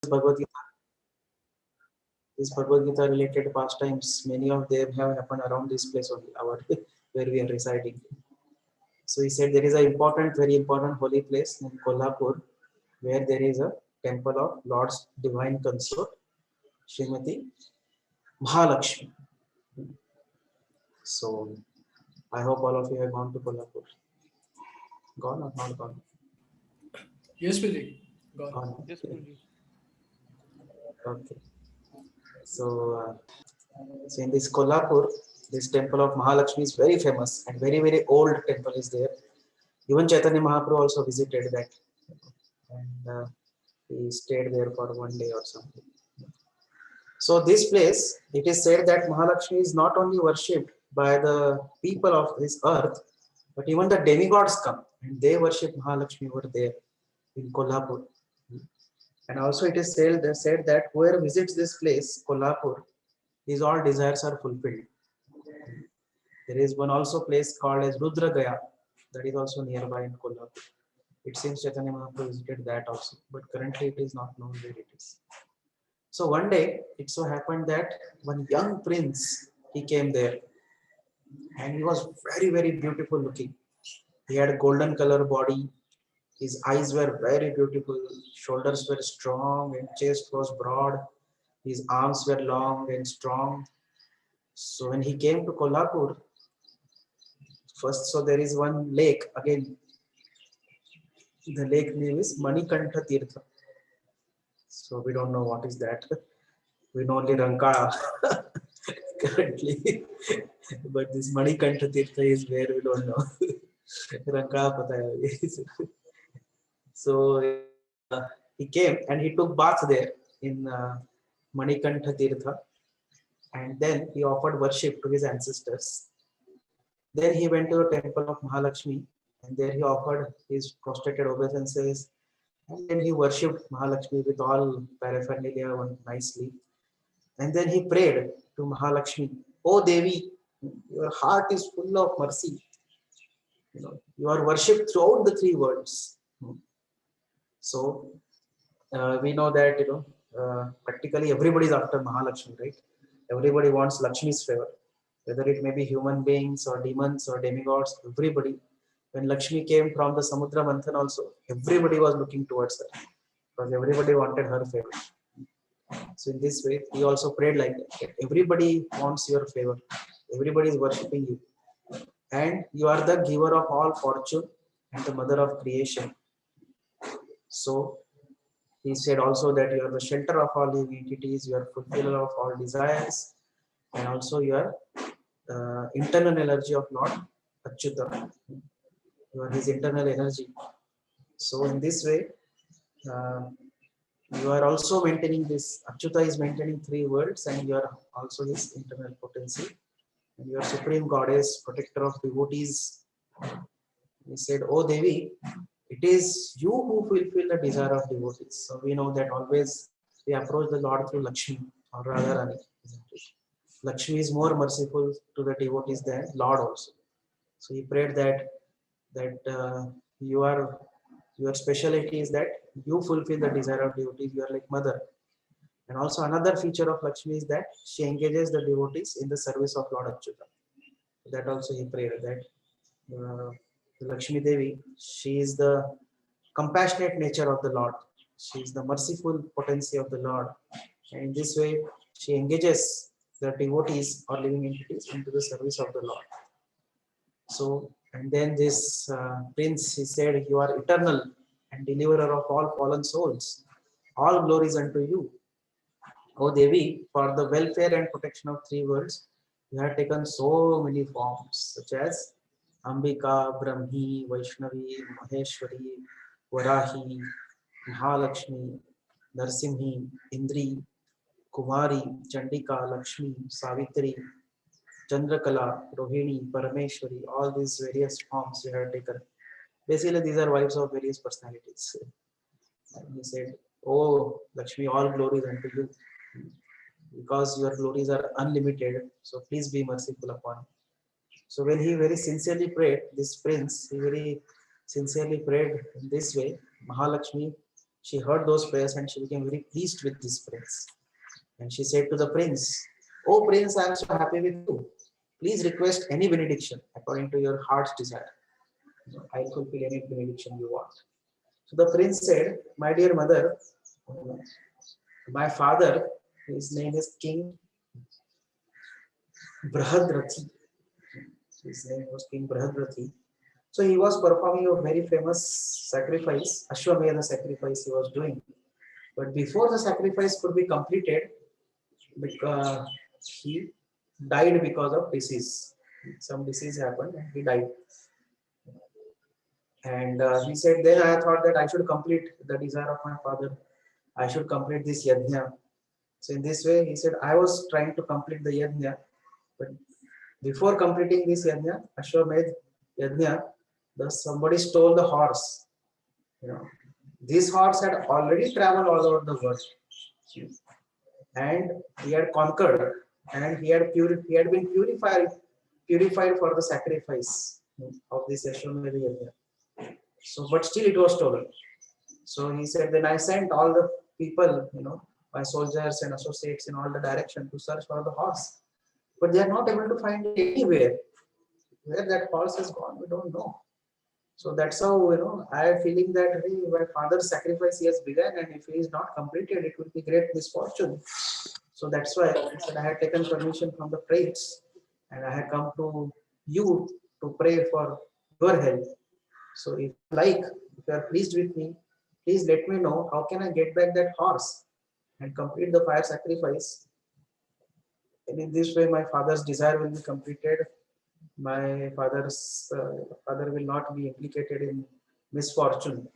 Bhagavad Gita, these Bhagavad Gita related pastimes, many of them have happened around this place only, our where we are residing. So he said there is a important, very important holy place in Kolhapur, where there is a temple of Lord's divine consort, Srimati Mahalakshmi. So I hope all of you have gone to Kolhapur. Gone or not gone? Yes, Vijay. Gone. Gone. Yes, Guruji. Okay. So, so in this Kolhapur, this temple of Mahalakshmi is very famous and very, very old temple is there. Even Chaitanya Mahaprabhu also visited that, and he stayed there for one day or something. So this place, it is said that Mahalakshmi is not only worshipped by the people of this earth, but even the demigods come and they worship Mahalakshmi over there in Kolhapur. And also it is said that whoever visits this place, Kolhapur, his all desires are fulfilled. There is one also place called as Rudra Gaya, that is also nearby in Kolhapur. It seems Chaitanya Mahaprabhu visited that also, but currently it is not known where it is. So one day it so happened that one young prince, he came there and he was very, very beautiful looking. He had a golden color body. His eyes were very beautiful. Shoulders were strong and chest was broad. His arms were long and strong. So when he came to Kolhapur, first, so there is one lake again. The lake name is Manikantha Tirtha. So we don't know what is that. We know only Rankala currently. But this Manikantha Tirtha is where we don't know. Rankala pata hai. So he came and he took bath there in Manikantha Tirtha, and then he offered worship to his ancestors. Then he went to the temple of Mahalakshmi, and there he offered his prostrated obeisances, and then he worshipped Mahalakshmi with all paraphernalia nicely. And then he prayed to Mahalakshmi, "Oh Devi, your heart is full of mercy. You are worshipped throughout the three worlds." So we know that practically everybody is after Mahalakshmi, right? Everybody wants Lakshmi's favor, whether it may be human beings or demons or demigods. Everybody, when Lakshmi came from the Samudra Manthan, also everybody was looking towards her because everybody wanted her favor. So in this way, he also prayed like that. Everybody wants your favor. Everybody is worshipping you, and you are the giver of all fortune and the mother of creation. So he said also that you are the shelter of all living entities, you are fulfiller of all desires, and also you are internal energy of Lord Achyuta. You are his internal energy. So in this way, uh, you are also maintaining this. Achyuta is maintaining three worlds, and you are also his internal potency. And you are supreme goddess, protector of devotees. He said, "Oh Devi, it is you who fulfill the desire of devotees." So we know that always we approach the Lord through Lakshmi or Radharani. Lakshmi is more merciful to the devotees than Lord also. So he prayed that you are your specialty is that you fulfill the desire of devotees. You are like mother. And also another feature of Lakshmi is that she engages the devotees in the service of Lord Achyuta. That also he prayed that uh, Lakshmi Devi, she is the compassionate nature of the Lord. She is the merciful potency of the Lord. And in this way, she engages the devotees or living entities into the service of the Lord. So, and then this prince, he said, "You are eternal and deliverer of all fallen souls. All glories unto you. O Devi, for the welfare and protection of three worlds, you have taken so many forms, such as Ambika, Brahmi, Vaishnavi, Maheshwari, Varahi, Mahalakshmi, Narsimhi, Indri, Kumari, Chandika, Lakshmi, Savitri, Chandrakala, Rohini, Parameshwari, all these various forms you have taken. Basically, these are wives of various personalities." And he said, "Oh, Lakshmi, all glories unto you, because your glories are unlimited. So please be merciful upon me." So when he very sincerely prayed, this prince, he very sincerely prayed in this way, Mahalakshmi, she heard those prayers and she became very pleased with this prince. And she said to the prince, "Oh prince, I am so happy with you. Please request any benediction according to your heart's desire. I'll fulfill any benediction you want." So the prince said, "My dear mother, my father, his name is King Brahadrathi. His name was King Brahadrathi. So he was performing a very famous sacrifice, Ashwamedha sacrifice he was doing. But before the sacrifice could be completed, he died because of disease. Some disease happened and he died. And he said, then I thought that I should complete the desire of my father. I should complete this yajna. So in this way, he said, I was trying to complete the yajna, but before completing this yajna, Ashwamedh yajna, somebody stole the horse. You know, this horse had already traveled all over the world, and he had conquered, and he had been purified for the sacrifice of this Ashwamedh yajna. So, but still it was stolen. So he said, then I sent all the people, my soldiers and associates in all the direction to search for the horse. But they are not able to find it anywhere. Where that horse has gone, we don't know. So that's how, I am feeling that hey, my father's sacrifice he has begun, and if he is not completed, it will be great misfortune. So that's why I said I had taken permission from the priests and I had come to you to pray for your help. So if you are pleased with me, please let me know how can I get back that horse and complete the fire sacrifice. And in this way, my father's desire will be completed. My father's father will not be implicated in misfortune.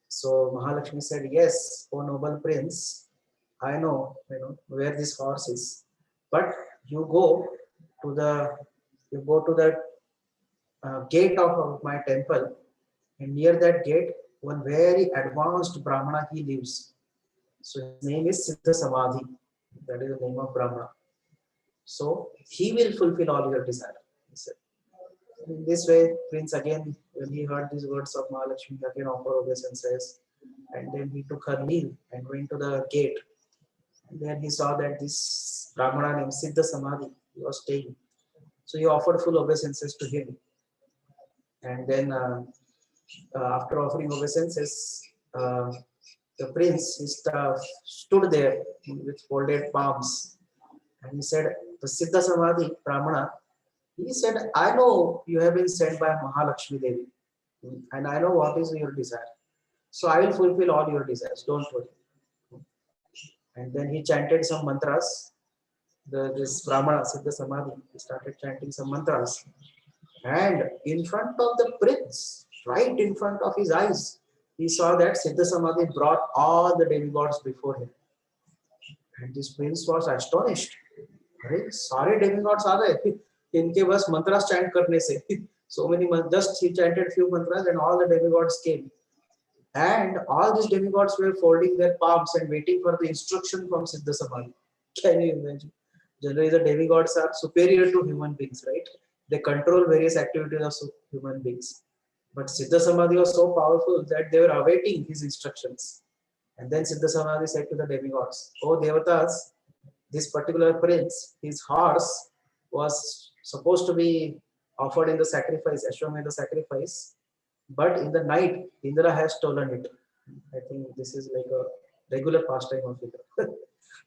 So Mahalakshmi said, "Yes, O noble prince, I know, where this horse is. But you go to the gate of my temple, and near that gate, one very advanced Brahmana he lives. So his name is Siddha Samadhi. That is the name of Brahmana. So he will fulfill all your desire." He said. In this way, Prince again, when he heard these words of Mahalakshmi, again offered obeisances, and then he took her leave and went to the gate. And then he saw that this Brahmana named Siddha Samadhi he was staying. So he offered full obeisances to him. And then after offering obeisances, the prince stood there with folded palms, and he said, "The Siddha Samadhi Brahmana," he said, "I know you have been sent by Mahalakshmi Devi, and I know what is your desire. So I will fulfill all your desires. Don't worry." And then he chanted some mantras. This Brahmana Siddha Samadhi, he started chanting some mantras, and in front of the prince, right in front of his eyes, he saw that Siddha Samadhi brought all the demigods before him. And this prince was astonished. अरे सारे demigods आ गए इनके बस mantras chant करने से. So many just he chanted few mantras and all the demigods came. And all these demigods were folding their palms and waiting for the instruction from Siddha Samadhi. Can you imagine? Generally, the demigods are superior to human beings, right? They control various activities of human beings. But Siddha Samadhi was so powerful that they were awaiting his instructions. And then Siddha Samadhi said to the demigods, "Oh Devatas, this particular prince, his horse was supposed to be offered in the sacrifice, Ashwamedha sacrifice, but in the night, Indra has stolen it." I think this is like a regular pastime of Indra.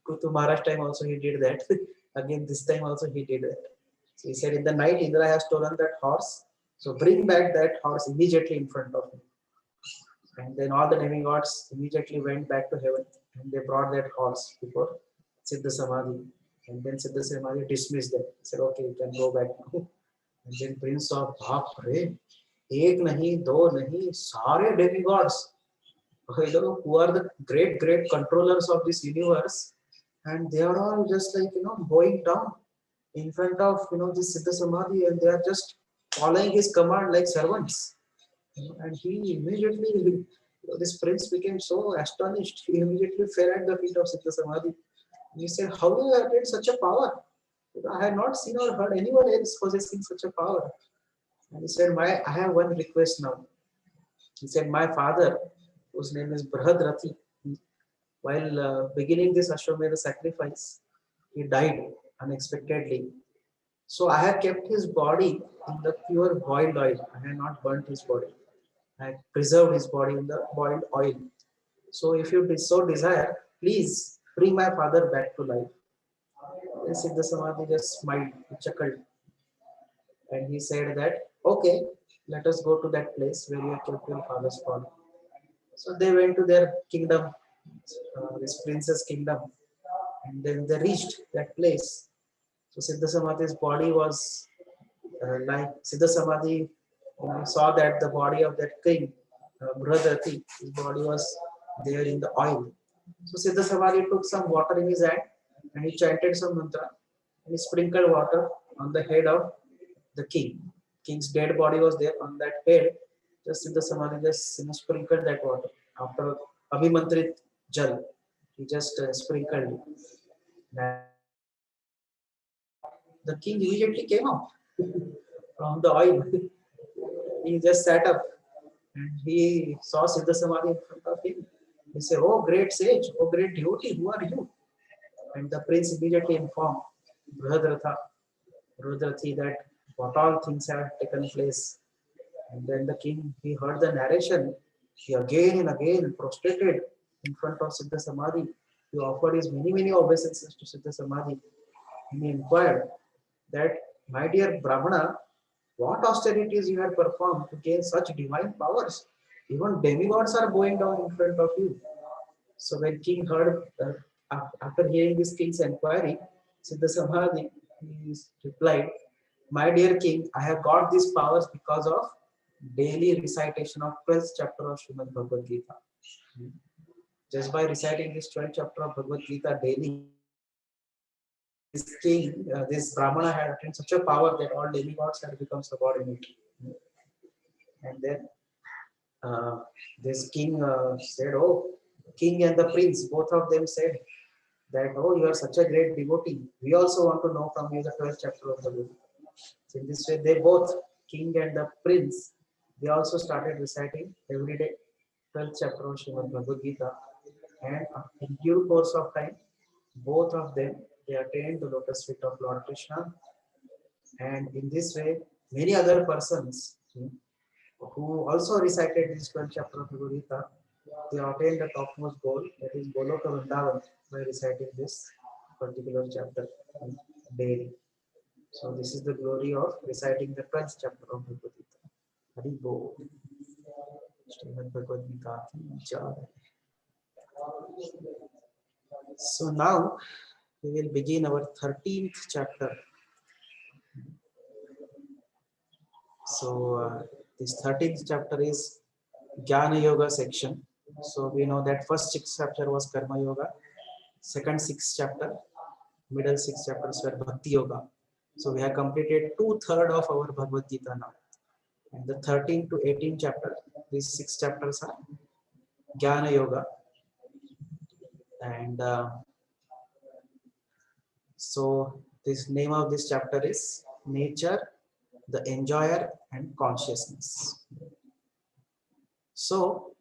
Kutu Maharaj time also he did that. Again, this time also he did that. So he said, in the night, Indra has stolen that horse. So bring back that horse immediately in front of him. And then all the demigods immediately went back to heaven and they brought that horse before Siddha Samadhi. And then Siddha Samadhi dismissed them. He said, "Okay, you can go back now." And then Prince saw, "Baap re, एक नहीं दो नहीं सारे demigods who are the great controllers of this universe, and they are all just like bowing down in front of this Siddha Samadhi, and they are just following his command like servants." And he immediately, this prince became so astonished. He immediately fell at the feet of Siddha Samadhi. And he said, "How you have gained such a power? I have not seen or heard anyone else possessing such a power." And he said, "I have one request now." He said, "My father, whose name is Brihadrathi. While beginning this Ashwamedha sacrifice, he died unexpectedly. So I have kept his body in the pure boiled oil. I have not burnt his body. I have preserved his body in the boiled oil. So if you so desire, please bring my father back to life. Then Siddha Samadhi just smiled, he chuckled, and he said that, okay, let us go to that place where you have kept your father's body. So they went to their kingdom, this prince's kingdom, and then they reached that place. So Siddha Samadhi's body was like Siddha Samadhi saw that the body of that king, Brihadrati, his body was there in the oil. So Siddha Samadhi took some water in his hand and he chanted some mantra and he sprinkled water on the head of the king. King's dead body was there on that head. Just Siddha Samadhi just sprinkled that water after Abhimantrit Jal. He just sprinkled it. The king immediately came out from the oil. He just sat up and he saw Siddha Samadhi in front of him. He said, "Oh, great sage, oh, great devotee, who are you?" And the prince immediately informed Brihadrathi that what all things have taken place. And then the king, he heard the narration. He again and again prostrated in front of Siddha Samadhi. He offered his many obeisances to Siddha Samadhi. And he inquired that, my dear Brahmana, what austerities you have performed to gain such divine powers? Even demigods are going down in front of you. So when king heard, after hearing this king's inquiry, Siddha Samadhi he replied, my dear king, I have got these powers because of daily recitation of 12th chapter of Srimad Bhagavad Gita. Just by reciting this 12th chapter of Bhagavad Gita daily, this king, this Brahmana had attained such a power that all demigods had become subordinate. And then this king said, oh, king and the prince, both of them said that, oh, you are such a great devotee. We also want to know from you the 12th chapter of the Gita. So in this way, they both, king and the prince, they also started reciting every day 12th chapter of Srimad Bhagavad Gita. And in due course of time, both of them, they attained the lotus feet of Lord Krishna. And in this way, many other persons who also recited this 12th chapter of Bhagavad Gita, they attained the topmost goal, that is Goloka Vrindavan, by reciting this particular chapter daily. So this is the glory of reciting the 12th chapter of Bhagavad Gita. Hari Bol. Srimad Bhagavad Gita ki jai. So now we will begin our 13th chapter. So this 13th chapter is Jnana Yoga section. So we know that first 6 chapter was Karma Yoga, second 6 chapter, middle 6 chapters were Bhakti Yoga. So we have completed 2/3 of our Bhagavad Gita now. And the 13 to 18 chapter, these 6 chapters are Jnana Yoga. And so this name of this chapter is Nature, the Enjoyer and Consciousness. So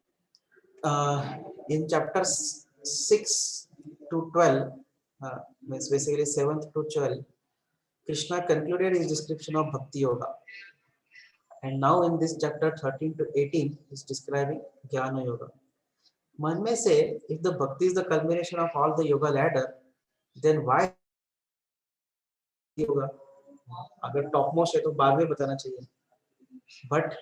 in chapters 6 to 12, means basically 7th to 12, Krishna concluded his description of Bhakti Yoga. And now in this chapter 13 to 18, he is describing Jnana Yoga. Man may say, if the Bhakti is the culmination of all the yoga ladder, then why yoga? अगर topmost है तो बाद में बताना चाहिए. But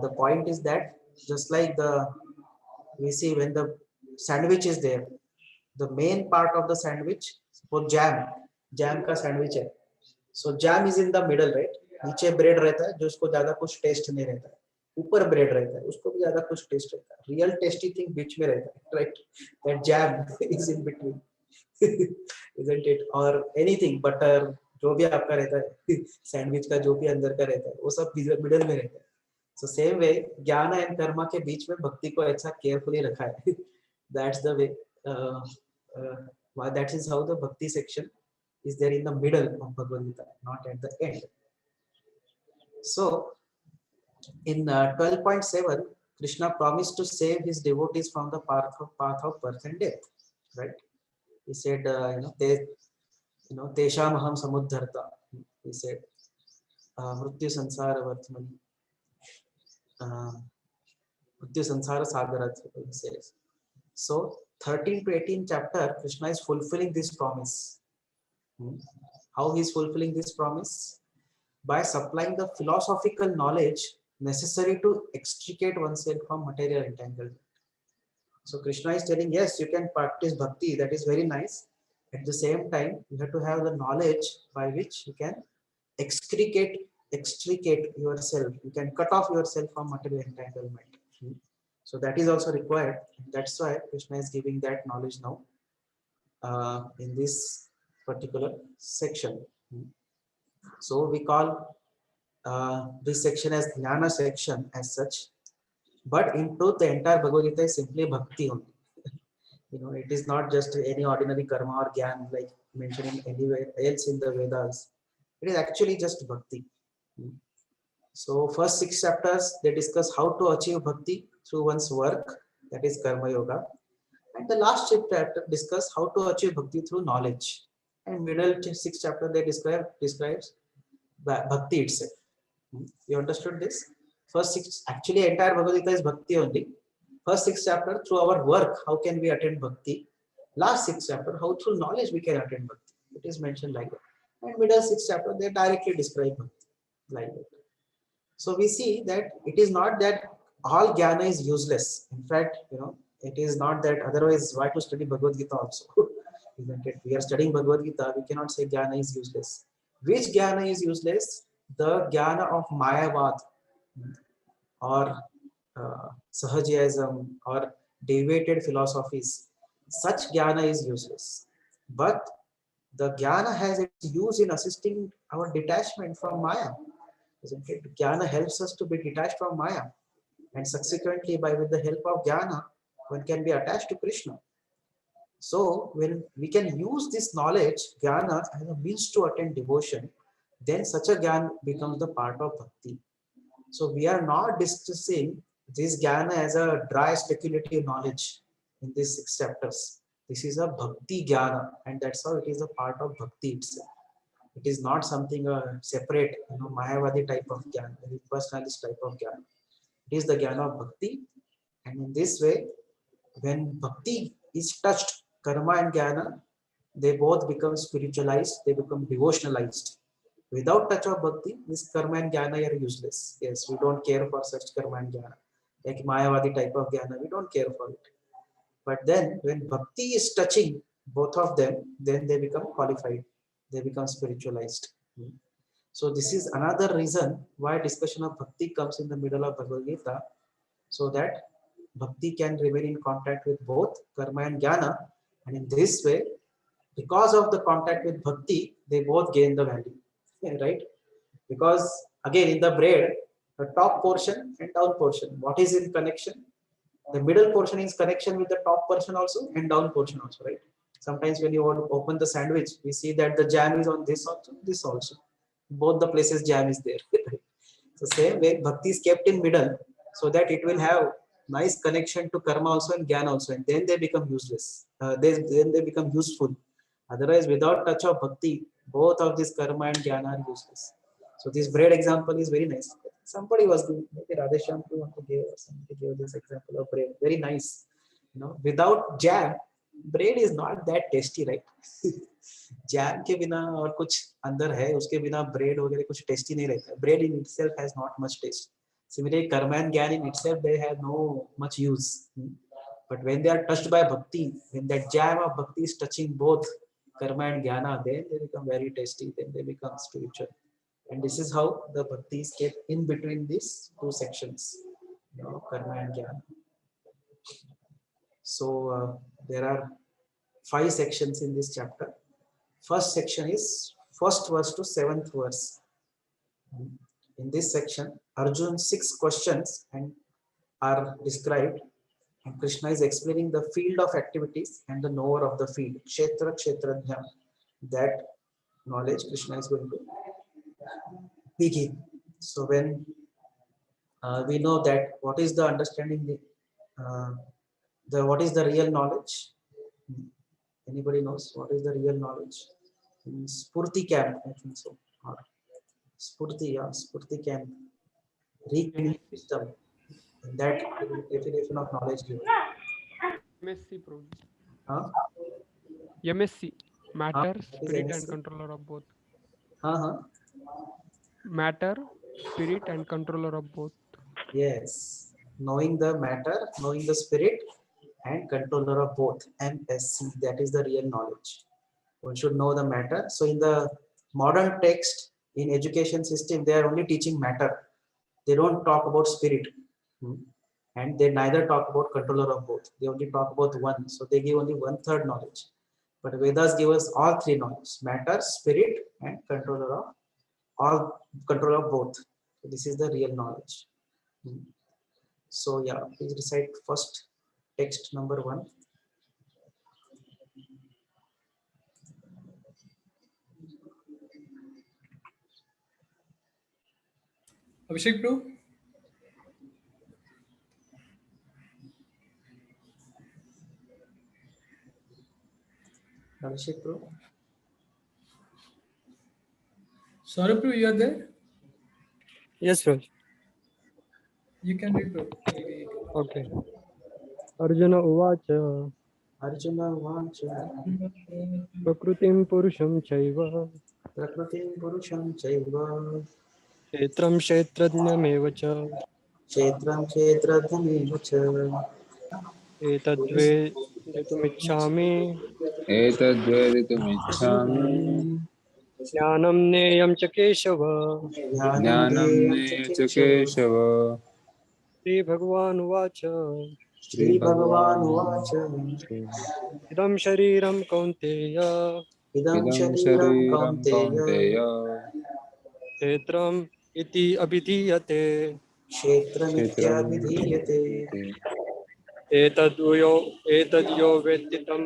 the point is that just like we see when the sandwich is there, the main part of the sandwich, suppose jam का sandwich है. So jam is in the middle, right? नीचे bread रहता है जो उसको ज्यादा कुछ taste नहीं रहता है. ऊपर bread रहता है उसको भी ज्यादा कुछ taste रहता है. Real tasty thing बीच में रहता है, right? That jam is in between, isn't it? Or anything, butter, जो भी आपका रहता है, sandwich का जो भी अंदर का रहता है, वो सब middle में रहता है. So same way, ज्ञान and कर्मा के बीच में भक्ति को ऐसा carefully रखा है. That's the way. That is how the bhakti section is there in the middle of Bhagavad Gita, not at the end. So in 12.7, Krishna promised to save his devotees from the path of birth and death, right? He said, Tesham aham samudharta. He said, Mrityu sansara vartmani, uh, Mrityu sansara sagarat, he says. So 13 to 18 chapter, Krishna is fulfilling this promise. How he is fulfilling this promise? By supplying the philosophical knowledge necessary to extricate oneself from material entanglement. So Krishna is telling, yes, you can practice bhakti, that is very nice. At the same time, you have to have the knowledge by which you can extricate yourself. You can cut off yourself from material entanglement. So that is also required. That's why Krishna is giving that knowledge now in this particular section. So we call this section as Jnana section as such. But in truth, the entire Bhagavad Gita is simply bhakti only. It is not just any ordinary karma or gyan like mentioned anywhere else in the Vedas. It is actually just bhakti. So first 6 chapters, they discuss how to achieve bhakti through one's work, that is karma yoga. And the last chapter discuss how to achieve bhakti through knowledge. And middle 6 chapter, they describes bhakti itself. You understood this? First 6, actually entire Bhagavad Gita is bhakti only. First 6 chapter, through our work, how can we attain bhakti? Last 6 chapter, how through knowledge we can attain bhakti. It is mentioned like that. And middle 6 chapter, they directly describe bhakti like that. So we see that it is not that all jnana is useless. In fact, it is not that, otherwise why to study Bhagavad Gita also? Isn't it? We are studying Bhagavad Gita, we cannot say jnana is useless. Which jnana is useless? The jnana of Mayavad or Sahajiism or deviated philosophies. Such jnana is useless. But the jnana has its use in assisting our detachment from Maya. Isn't it? Jnana helps us to be detached from Maya. And subsequently, with the help of jnana, one can be attached to Krishna. So when we can use this knowledge, jnana, as a means to attain devotion, then such a jnana becomes the part of bhakti. So we are not discussing this jnana as a dry speculative knowledge in these 6 chapters. This is a bhakti jnana, and that's how it is a part of bhakti itself. It is not something separate, Mayavadi type of jnana, personalist type of jnana. It is the jnana of bhakti, and in this way, when bhakti is touched, karma and jnana, they both become spiritualized, they become devotionalized. Without touch of bhakti, this karma and jnana are useless. Yes, we don't care for such karma and jnana. Like Mayavadi type of jnana, we don't care for it. But then when bhakti is touching both of them, then they become qualified. They become spiritualized. So this is another reason why discussion of bhakti comes in the middle of Bhagavad Gita, so that bhakti can remain in contact with both karma and jnana. And in this way, because of the contact with bhakti, they both gain the value. Right? Because again, in the braid, the top portion and down portion, what is in connection? The middle portion is connection with the top portion also and down portion also, right? Sometimes when you want to open the sandwich, we see that the jam is on this also. Both the places jam is there. So same way, bhakti is kept in middle so that it will have nice connection to karma also and jnana also, and then they become useless. Then they become useful. Otherwise, without touch of bhakti, both of this karma and jnana are useless. So this bread example is very nice. Somebody was doing, maybe Radhesham want to give, somebody gave this example of bread. Very nice. Without jam, bread is not that tasty, right? Jam के बिना और कुछ अंदर है, उसके बिना bread वगैरह कुछ टेस्टी नहीं रहता. Bread in itself has not much taste. Similarly, karma and jnana in itself, they have no much use. But when they are touched by bhakti, when that jam of bhakti is touching both karma and jnana, then they become very tasty, then they become spiritual. And this is how the bhakti is kept in between these 2 sections, karma and jnana. So there are 5 sections in this chapter. First section is first verse to 7th verse. In this section, Arjun's 6 questions are described, and Krishna is explaining the field of activities and the knower of the field, Kshetra Kshetrajna. That knowledge Krishna is going to begin. So when We know that what is the understanding, the what is the real knowledge? Hmm. Anybody knows what is the real knowledge? In Spurti camp, I think so. Or Spurti, yeah, Spurti camp. Reclaiming wisdom. And that definition of knowledge given. MSc Pro. Huh? MSc. Huh? Matter, What is spirit, and MSc? controller of both. Huh? Matter, spirit, and controller of both. Yes. Knowing the matter, knowing the spirit, and controller of both. MSc. That is the real knowledge. One should know the matter. So in the modern text in education system, they are only teaching matter. They don't talk about spirit. Hmm. And they neither talk about controller of both. They only talk about one. So they give only 1/3 knowledge. But Vedas give us all three knowledge: matter, spirit, and controller of all, control of both. So this is the real knowledge. Hmm. So yeah, please recite first text number 1. Abhishek bro, Abhishek bro. Saurabh bro, you are there? Yes, Raj. You can read bro. Maybe. Okay. Arjuna Uvacha Arjuna Vacha Prakritim Purusham Chaiva Prakritim Purusham Chaiva Kshetram Kshetrajnameva Cha Kshetram Kshetradhameva Cha Etadve Ditumicchami एतद्वेदितुमिच्छामि Jnanam Neyam Cha Keshava Jnanam ज्ञानं Deyam मे च Chakeshava. Keshav Sri Bhagavan Uvacha Shri Bhagavan श्रीभगवान् Vacha Idam Shariram Kaunteya Idam इदं Shariram शरीरं Kaunteya कौन्तेय Kshetram Iti Abhidhiyate Kshetramitya क्षेत्रं Vidhiyate Etadyo Veditam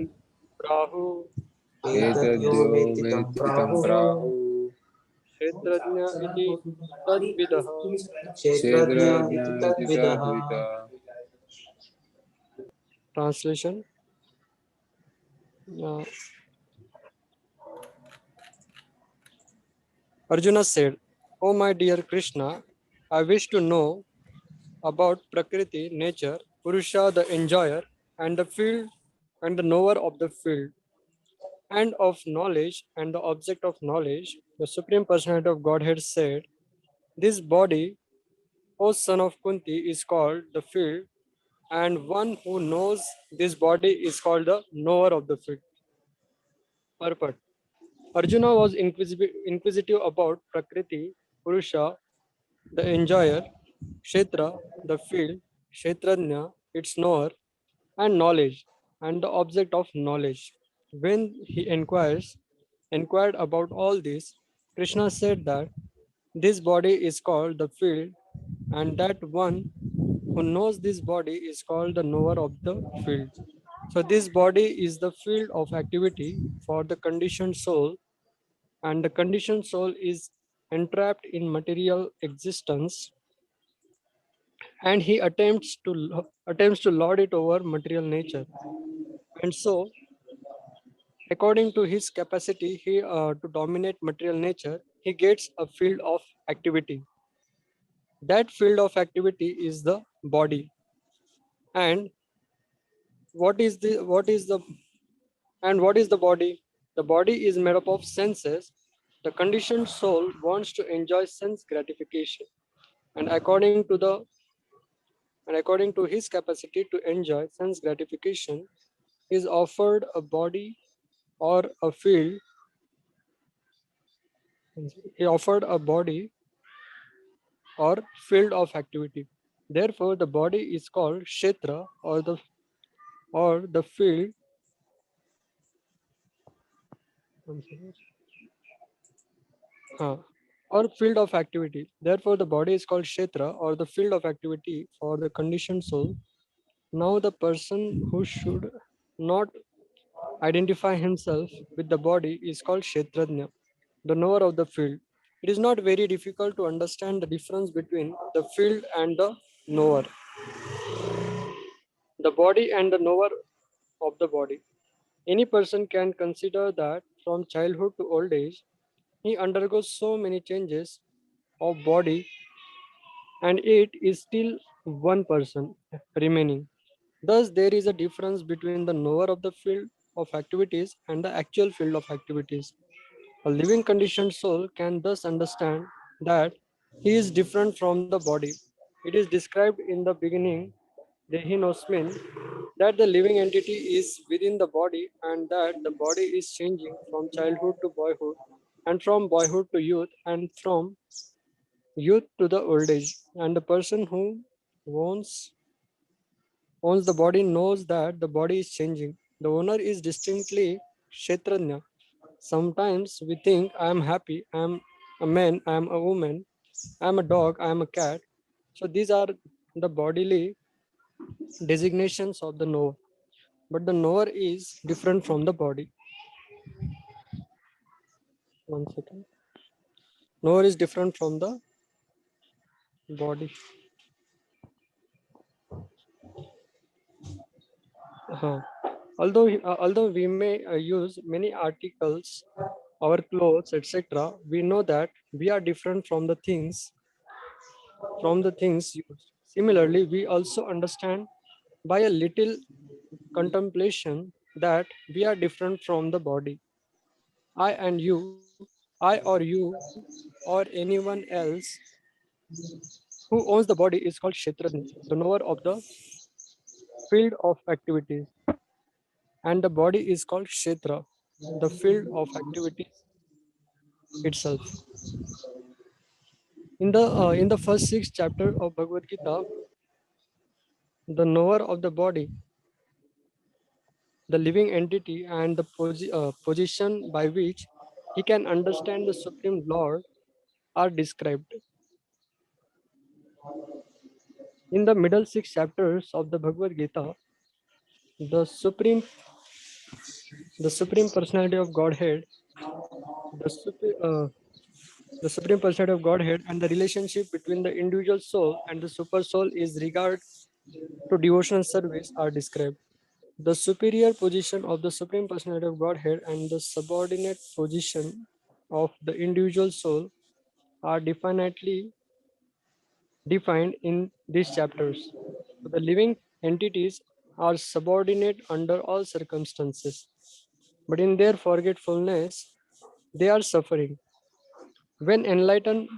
Prahu Etadyo एतद्यो Veditam वेत्ति तं Prahu प्राहुः Kshetrajna Iti Tadvidaha Kshetrajna क्षेत्रज्ञ iti इति tadvidaha. तद्विता Translation. Arjuna said, "O my dear Krishna, I wish to know about Prakriti, nature, Purusha, the enjoyer, and the field, and the knower of the field, and of knowledge, and the object of knowledge." The Supreme Personality of Godhead said, "This body, O son of Kunti, is called the field, and one who knows this body is called the knower of the field." Purport. Arjuna was inquisitive about Prakriti, Purusha, the enjoyer, Kshetra, the field, Kshetrajna, its knower, and knowledge, and the object of knowledge. When he inquired about all this, Krishna said that this body is called the field, and that one who knows this body is called the knower of the field. So, this body is the field of activity for the conditioned soul, and the conditioned soul is entrapped in material existence, and he attempts to lord it over material nature. And so, according to his capacity to dominate material nature, he gets a field of activity. That field of activity is the body. And what is the body? The body is made up of senses. The conditioned soul wants to enjoy sense gratification, and according to his capacity to enjoy sense gratification, he is offered a body or a field. He offered a body or field of activity. Therefore, the body is called kshetra, or the field. Or field of activity. Therefore, the body is called kshetra, or the field of activity for the conditioned soul. Now, the person who should not identify himself with the body is called kshetrajna, the knower of the field. It is not very difficult to understand the difference between the field and the knower, the body and the knower of the body. Any person can consider that from childhood to old age, he undergoes so many changes of body, and it is still one person remaining. Thus, there is a difference between the knower of the field of activities and the actual field of activities. A living conditioned soul can thus understand that he is different from the body. It is described in the beginning, the Hinosmin, that the living entity is within the body and that the body is changing from childhood to boyhood and from boyhood to youth and from youth to the old age. And the person who owns owns the body knows that the body is changing. The owner is distinctly Kshetrajna. Sometimes we think I am happy, I am a man, I am a woman, I am a dog, I am a cat. So these are the bodily designations of the knower. But the knower is different from the body. One second. Knower is different from the body. Uh-huh. Although we may use many articles, our clothes, etc., we know that we are different from the things used. Similarly, we also understand by a little contemplation that we are different from the body. I and you, I or you, or anyone else who owns the body is called Kshetrajna, the knower of the field of activities, and the body is called Kshetra, the field of activities itself. In the first six chapters of Bhagavad Gita, the knower of the body, the living entity, and the position by which he can understand the Supreme Lord are described. In the middle six chapters of the Bhagavad Gita, the supreme the supreme personality of Godhead, the super, uh, the supreme personality of Godhead, and the relationship between the individual soul and the super soul is regard to devotional service are described. The superior position of the supreme personality of Godhead and the subordinate position of the individual soul are definitely defined in these chapters. So the living entities are subordinate under all circumstances, but in their forgetfulness, they are suffering. When enlightened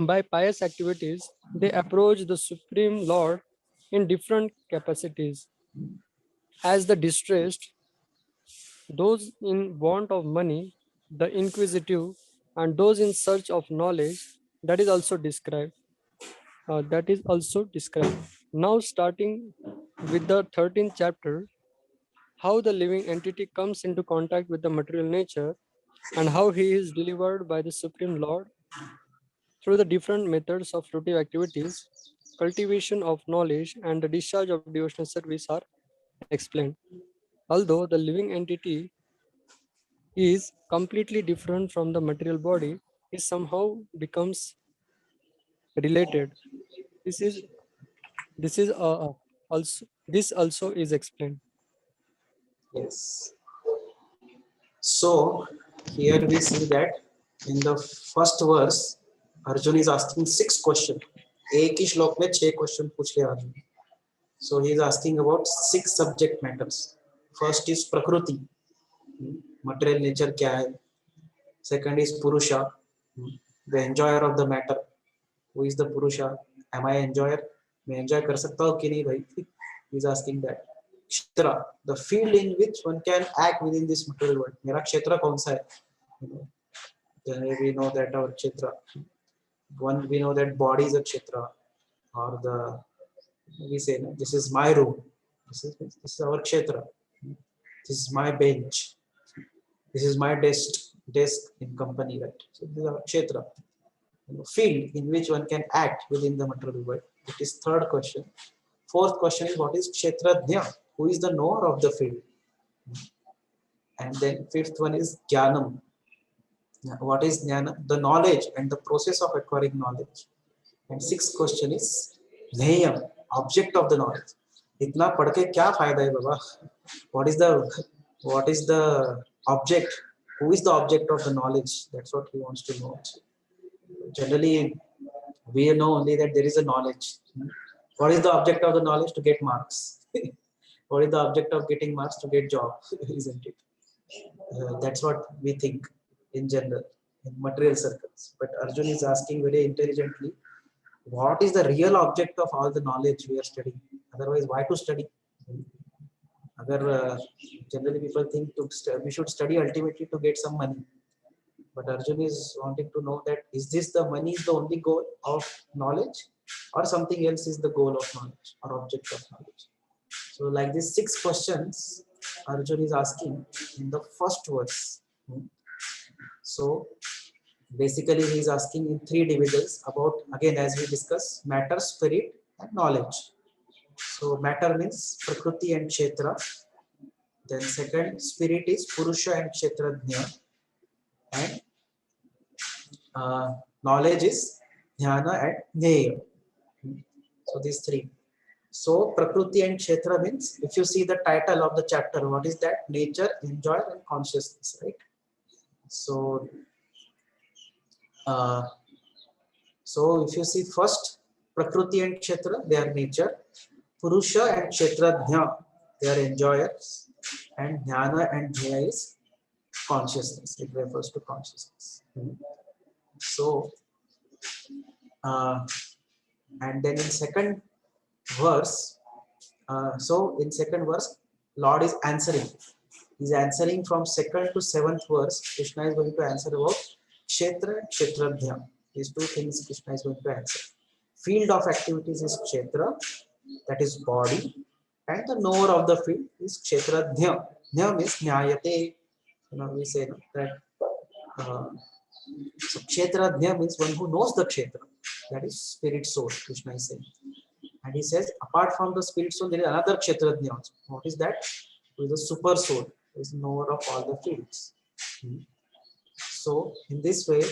by pious activities, they approach the Supreme Lord in different capacities. As the distressed, those in want of money, the inquisitive, and those in search of knowledge, that is also described. Now, starting with the 13th chapter, how the living entity comes into contact with the material nature and how he is delivered by the Supreme Lord through the different methods of fruitive activities, cultivation of knowledge, and the discharge of devotional service are explained. Although the living entity is completely different from the material body, it somehow becomes related. This is this is also this also is explained. Yes. So here we see that in the first verse, Arjun is asking 6 questions. एक ही श्लोक में 6 question पूछ लिया Arjun. So he is asking about 6 subject matters. First is Prakriti, material nature क्या है. Second is Purusha, the enjoyer of the matter. Who is the Purusha? Am I enjoyer? मैं enjoy कर सकता हूँ कि नहीं भाई? He is asking that. Kshetra, the field in which one can act within this material world. मेरा क्षेत्र कौन सा है? Then we know that our kshetra. One, we know that body is a kshetra, or the we say no, this is my room. This is our kshetra. This is my bench. This is my desk in company, right? So this is our kshetra. Field in which one can act within the material world. It is third question. Fourth question is what is kshetrajna? Who is the knower of the field? And then fifth one is jnanam. What is jnana? The knowledge and the process of acquiring knowledge. And sixth question is Jnayam, object of the knowledge. इतना पढ़ के क्या फायदा है बाबा? What is the object? Who is the object of the knowledge? That's what he wants to know. Generally, we know only that there is a knowledge. What is the object of the knowledge? To get marks. What is the object of getting marks? To get job, isn't it? That's what we think in general in material circles. But Arjun is asking very intelligently, what is the real object of all the knowledge we are studying? Otherwise, why to study? Generally people think we should study ultimately to get some money. But Arjun is wanting to know that is this the money is the only goal of knowledge, or something else is the goal of knowledge or object of knowledge? So like these 6 questions Arjun is asking in the first verse. So basically he is asking in 3 divisions about, again as we discussed, matter, spirit and knowledge. So matter means Prakriti and Kshetra. Then second, spirit is Purusha and Kshetrajna. And knowledge is Jnana and Jnaya. So these 3. So Prakriti and Kshetra means, if you see the title of the chapter, what is that? Nature, enjoy and consciousness, right? So if you see first, Prakriti and Kshetra, they are nature. Purusha and Kshetrajna, they are enjoyers. And Jnana and Jnaya is consciousness. It refers to consciousness. So, and then in second verse, Lord is answering. He's answering from 2nd to 7th verse. Krishna is going to answer about Kshetra and Kshetrajna. These 2 things Krishna is going to answer. Field of activities is Kshetra, that is body, and the knower of the field is Kshetrajna. Jna means Jnayate. We say that so Kshetrajna means one who knows the Kshetra, that is spirit soul, Krishna is saying. And he says, apart from the spirit soul, there is another Kshetrajna also. What is that? Who is the super soul, who is knower of all the fields. So in this way,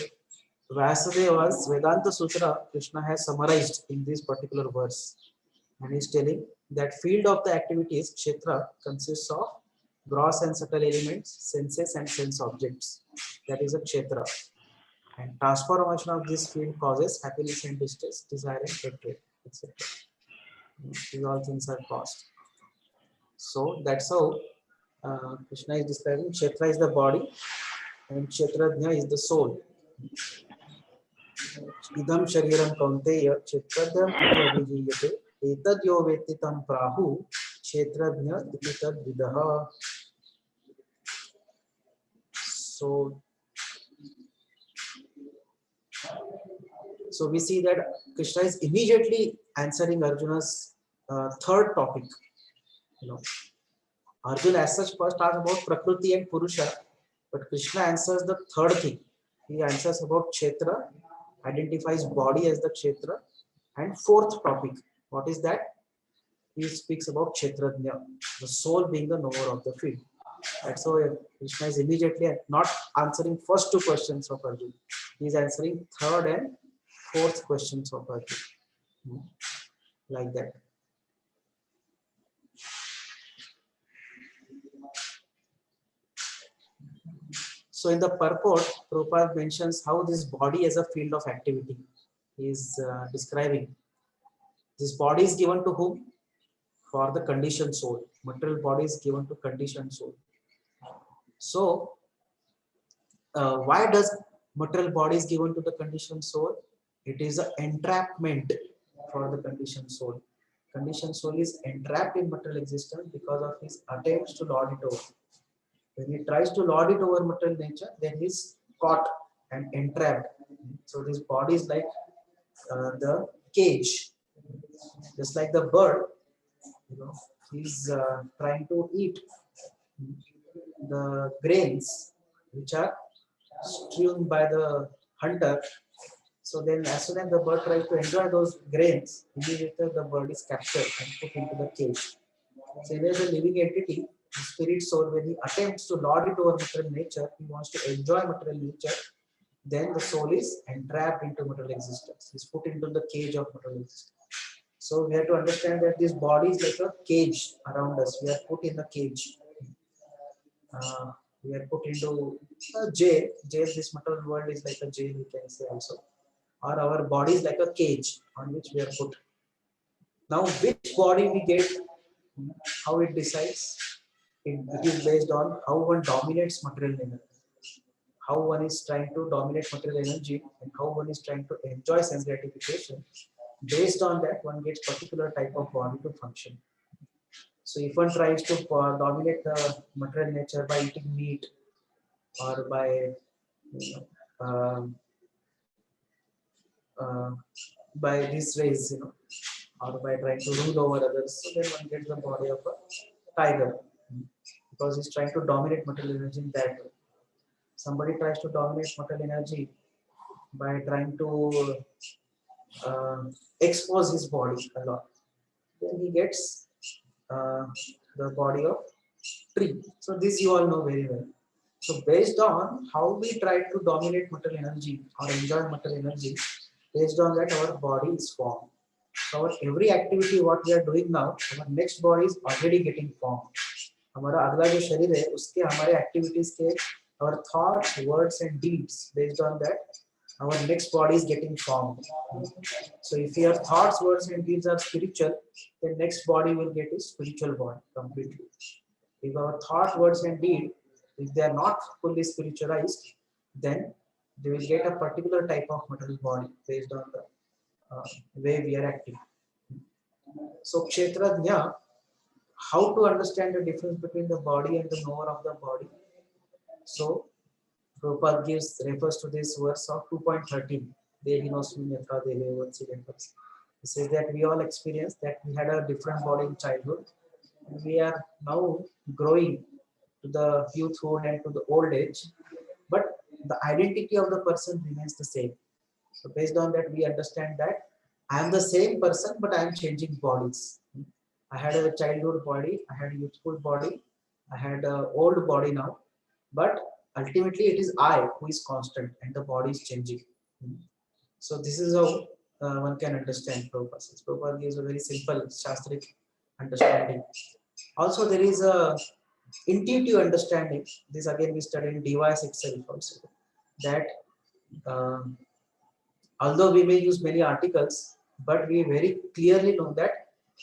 Vasudeva's Vedanta Sutra, Krishna has summarized in this particular verse. And he is telling that field of the activities, Kshetra, consists of gross and subtle elements, senses and sense objects. That is a Kshetra. And transformation of this field causes happiness and distress, desire and hatred, etc. These all things are caused. So that's how Krishna is describing. Kshetra is the body and Kshetrajna is the soul. Idam shariram kaunteya kshetrajnam iti abhijiyate etad yo vetti tam prahu kshetrajna iti tad vidaha. So we see that Krishna is immediately answering Arjuna's third topic. Arjuna as such first asked about Prakriti and Purusha, but Krishna answers the third thing. He answers about Kshetra, identifies body as the Kshetra, and fourth topic, what is that? He speaks about Kshetrajna, the soul being the knower of the field. That's why Krishna is immediately not answering first 2 questions of Arjuna. He is answering third and fourth questions of Arjuna. Like that. So in the purport, Prabhupada mentions how this body as a field of activity is describing. This body is given to whom? For the conditioned soul. Material body is given to conditioned soul. So why does material body is given to the conditioned soul? It is an entrapment for the conditioned soul. Conditioned soul is entrapped in material existence because of his attempts to lord it over. When he tries to lord it over material nature, then he is caught and entrapped. So this body is like the cage, just like the bird. He's trying to eat the grains which are strewn by the hunter. So then as soon as the bird tries to enjoy those grains, immediately the bird is captured and put into the cage. So there is a living entity, the spirit soul, when he attempts to lord it over material nature, he wants to enjoy material nature, then the soul is entrapped into material existence, is put into the cage of material existence. So we have to understand that this body is like a cage around us. We are put in a cage. We are put into a jail. Jail, this material world is like a jail, we can say also. Or our body is like a cage on which we are put. Now, which body we get, how it decides? It is based on how one dominates material energy. How one is trying to dominate material energy and how one is trying to enjoy sense gratification. Based on that, one gets particular type of body to function. So if one tries to dominate the material nature by eating meat or by um, uh, by these ways, or by trying to rule over others, so then one gets the body of a tiger because he's trying to dominate material energy in that way. Somebody tries to dominate material energy by trying to uh, expose his body a lot, then he gets uh, the body of tree. So this you all know very well. So based on how we try to dominate material energy or enjoy material energy, based on that our body is formed. So our every activity what we are doing now, our next body is already getting formed. हमारा अगला जो शरीर है उसके हमारे activities के our thoughts, words and deeds, based on that our next body is getting formed. So if your thoughts, words and deeds are spiritual, then next body will get a spiritual body completely. If our thought, words and deed, if they are not fully spiritualized, then they will get a particular type of material body based on the way we are acting. So Kshetrajna, how to understand the difference between the body and the knower of the body? So Prabhupada refers to this verse of 2.13. He says that we all experience that we had a different body in childhood. And we are now growing to the youthhood and to the old age, but the identity of the person remains the same. So based on that, we understand that I am the same person, but I am changing bodies. I had a childhood body, I had a youthful body, I had an old body now, but ultimately it is I who is constant and the body is changing. So this is how one can understand Prabhupada. Prabhupada gives a very simple Shastric understanding. Also, there is a intuitive understanding. This again we studied in device itself also. That although we may use many articles, but we very clearly know that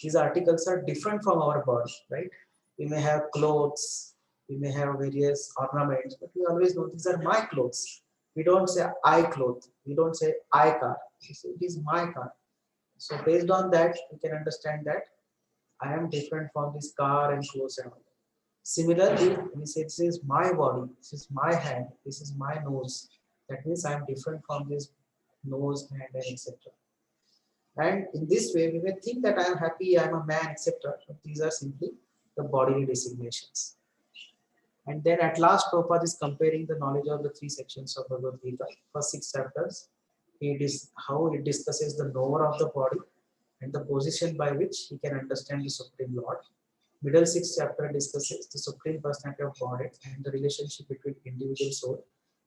these articles are different from our body, right? We may have clothes, we may have various ornaments, but we always know these are my clothes. We don't say I cloth, we don't say I car, we say it is my car. So based on that, we can understand that I am different from this car and clothes and all. Similarly, we say this is my body, this is my hand, this is my nose. That means I am different from this nose, hand, and etc. And in this way, we may think that I am happy, I am a man, etc. But these are simply the bodily designations. And then at last, Prabhupada is comparing the knowledge of the three sections of Bhagavad Gita. First 6 chapters, how it discusses the knower of the body and the position by which he can understand the Supreme Lord. Middle 6th chapter discusses the Supreme Personality of Godhead and the relationship between individual soul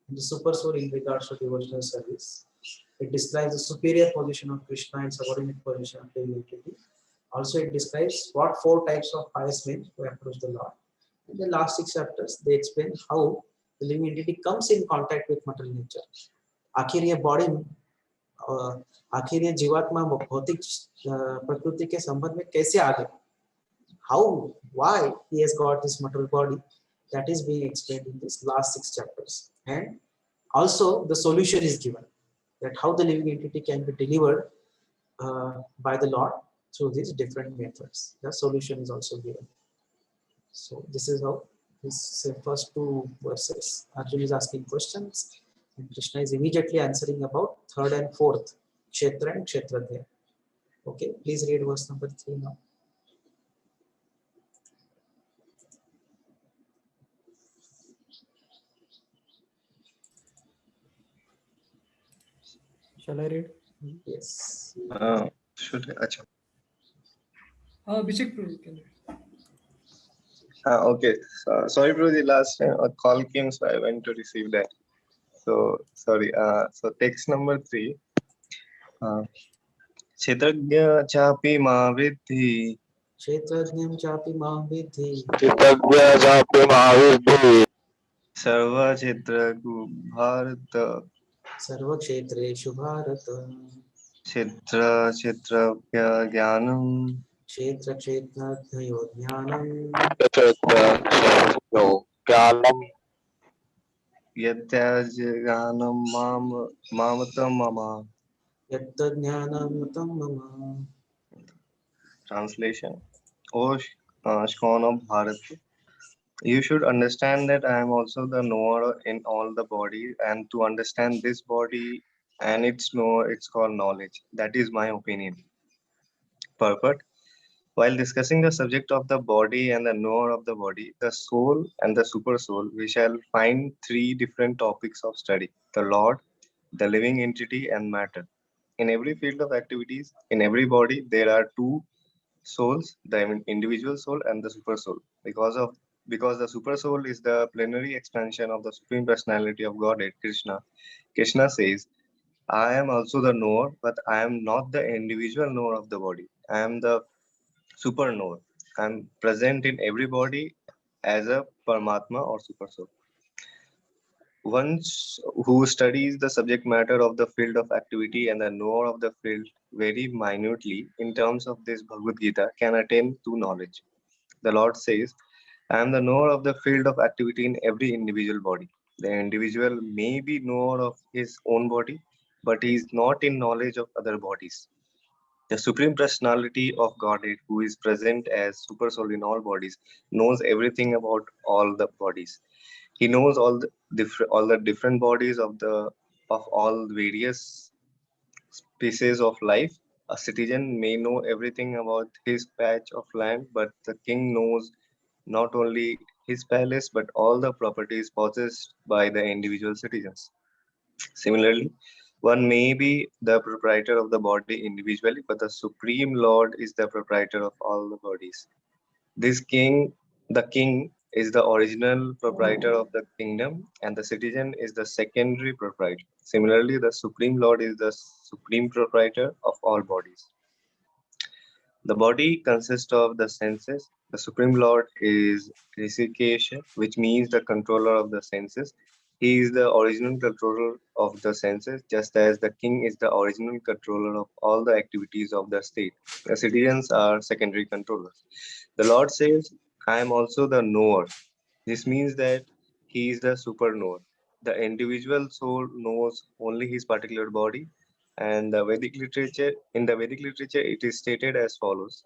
and the super soul in regards to devotional service. It describes the superior position of Krishna and subordinate position of the entity. Also, it describes what 4 types of pious men who approach the Lord. In the last 6 chapters, they explain how the living entity comes in contact with material nature. आखिर ये body आखिर ये जीवात्मा भौतिक प्रकृति के संबंध में कैसे आ गए? How, why he has got this material body, that is being explained in this last 6 chapters. And also the solution is given, that how the living entity can be delivered by the Lord through these different methods. The solution is also given. So this is how this first 2 verses. Arjuna is asking questions and Krishna is immediately answering about 3rd and 4th, Kshetra and Kshetradhya. Okay, please read verse number 3 now. Shall I read? Yes. Should I? Achha. Abhishek Prabhu, you can read. Okay. Sorry, bro. The last time a call came, so I went to receive that. So sorry. So text number 3. Kshetrajna chapi ma vidhi. क्षेत्रज्ञं चापि मां विद्धि Sarva kshetra bharat. सर्वक्षेत्रेषु Bharat Kshetra jnanam. क्षेत्रक्षेत्रज्ञयो ज्ञानम् Yatyaj jnanam mamatam mama. यत्तज्ज्ञानं तं मम Translation. O Shkon of Bharat, you should understand that I am also the knower in all the bodies, and to understand this body and its knower, it's called knowledge. That is my opinion. Purport. While discussing the subject of the body and the knower of the body, the soul and the super soul, we shall find three different topics of study: the Lord, the living entity, and matter. In every field of activities, in every body, there are two souls, the individual soul and the super soul. Because the super soul is the plenary expansion of the supreme personality of Godhead, Krishna. Krishna says, I am also the knower, but I am not the individual knower of the body. I am the super knower. I am present in every body as a Paramatma or super soul. One who studies the subject matter of the field of activity and the knower of the field very minutely in terms of this Bhagavad Gita can attain to knowledge. The Lord says, I am the knower of the field of activity in every individual body. The individual may be knower of his own body, but he is not in knowledge of other bodies. The Supreme Personality of Godhead, who is present as Super Soul in all bodies, knows everything about all the bodies. He knows all the different bodies of all various species of life. A citizen may know everything about his patch of land, but the king knows not only his palace but all the properties possessed by the individual citizens. Similarly, one may be the proprietor of the body individually, but the Supreme Lord is the proprietor of all the bodies. The king is the original proprietor of the kingdom, and the citizen is the secondary proprietor. Similarly, the Supreme Lord is the supreme proprietor of all bodies. The body consists of the senses. The Supreme Lord is Rishikesha, which means the controller of the senses. He is the original controller of the senses, just as the king is the original controller of all the activities of the state. The citizens are secondary controllers. The Lord says, I am also the knower. This means that he is the super knower. The individual soul knows only his particular body, and the Vedic literature, it is stated as follows: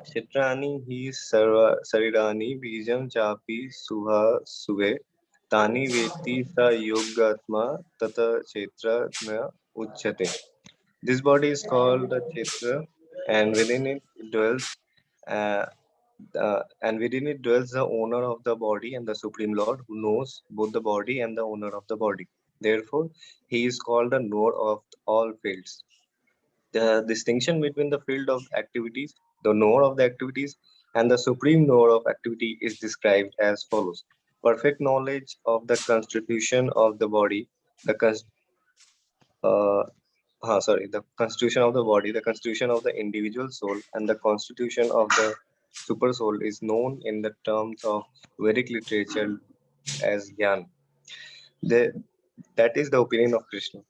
Chitrani hi sarirani bijam chapi suha suve tani veti sa yogatma tata chetra na uchyate. This body is called the Chetra, and uh, within it dwells the owner of the body and the Supreme Lord, who knows both the body and the owner of the body. Therefore, he is called the knower of all fields. The distinction between the field of activities, the knower of the activities, and the supreme knower of activity is described as follows: perfect knowledge of the constitution of the body, the uh, the constitution of the body, the constitution of the individual soul, and the constitution of the super soul is known in the terms of Vedic literature as Gyan. The, that is the opinion of Krishna.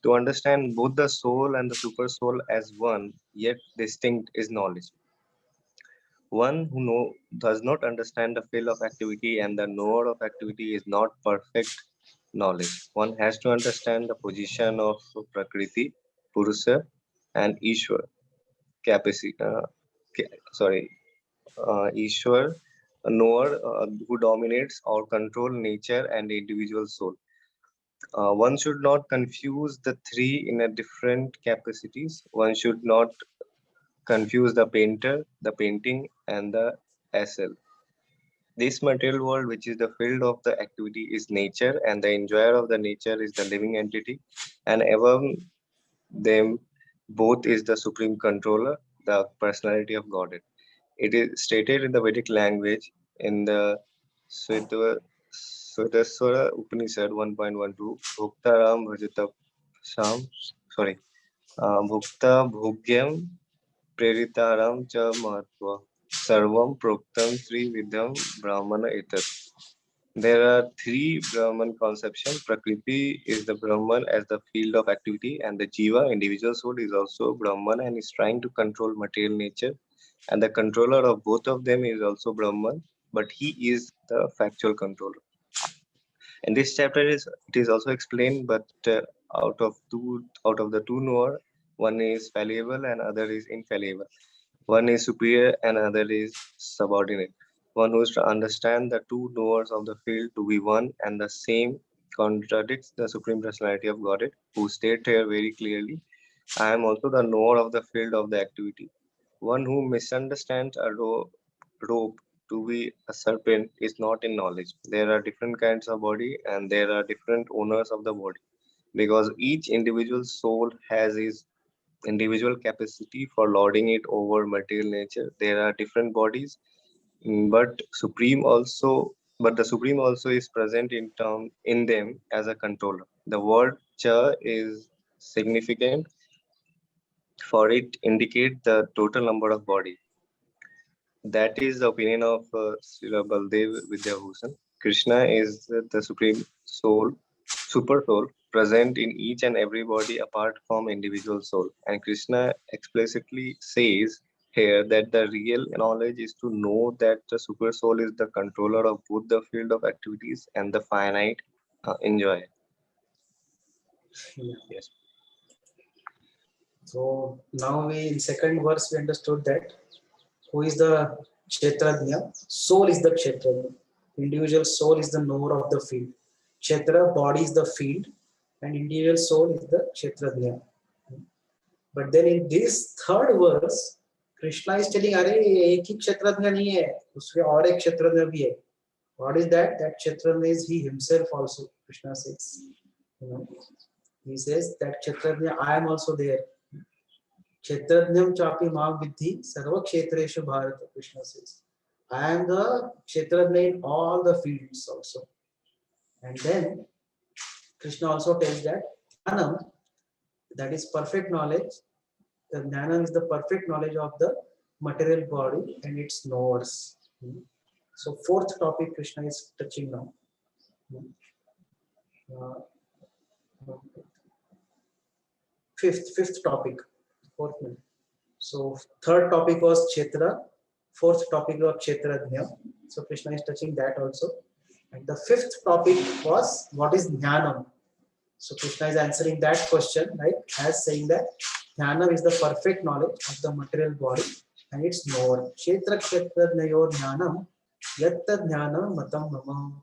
To understand both the soul and the super soul as one, yet distinct, is knowledge. One who does not understand the field of activity and the knower of activity is not perfect knowledge. One has to understand the position of Prakriti, Purusa, and Ishwar. Capacity, Ishwar, a knower who dominates or control nature and the individual soul. One should not confuse the three in a different capacities. One should not confuse the painter, the painting, and the SL. This material world, which is the field of the activity, is nature, and the enjoyer of the nature is the living entity, and above them both is the supreme controller, the personality of Godhead. It is stated in the Vedic language in the Sutta Svetaswara Upanishad 1.12 Bhuktaram Bhajita Sham, sorry, Bhukta Bhugyam Preritaram Cha Mahatva Sarvam Proktam Sri Vidyam Brahmana Etat. There are three Brahman conceptions. Prakriti is the Brahman as the field of activity, and the Jiva, individual soul, is also Brahman and is trying to control material nature. And the controller of both of them is also Brahman, but he is the factual controller. In this chapter, it is also explained, but out of the two knower, one is fallible and other is infallible. One is superior and other is subordinate. One who is to understand the two knowers of the field to be one and the same contradicts the Supreme Personality of Godhead, who state here very clearly, I am also the knower of the field of the activity. One who misunderstands a rope to be a serpent is not in knowledge. There are different kinds of body and there are different owners of the body because each individual soul has his individual capacity for lording it over material nature. There are different bodies, but the supreme also is present in them as a controller. The word cha is significant for it indicate the total number of body. That is the opinion of Srila Baldev Vidyabhushan. Krishna is the supreme soul, super soul, present in each and every body apart from individual soul. And Krishna explicitly says here that the real knowledge is to know that the super soul is the controller of both the field of activities and the finite enjoy. Yeah. Yes. So now we in second verse we understood that who is the Kshetrajna? Soul is the Kshetrajna. Individual soul is the knower of the field. Kshetra, body is the field, and individual soul is the Kshetrajna. But then in this third verse, Krishna is telling, "अरे एक ही Kshetrajna नहीं है, उसमें और एक Kshetrajna भी है." What is that? That Kshetrajna is he himself also. Krishna says, he says that Kshetrajna, I am also there. Kshetrajnam chapi mam vidhi sarva kshetreshu bharata, Krishna says. I am the Kshetrajna in all the fields also. And then Krishna also tells that Jnanam, that is perfect knowledge. The Jnanam is the perfect knowledge of the material body and its knowers. So fourth topic Krishna is touching now. Fifth topic. Fourth one. So third topic was Kshetra. Fourth topic was Kshetrajna. So Krishna is touching that also. And the fifth topic was what is Jnanam. So Krishna is answering that question, right? As saying that Jnanam is the perfect knowledge of the material body and its knower. Kshetra Kshetrajnayor Jnanam Yatta Jnana Matam Mama.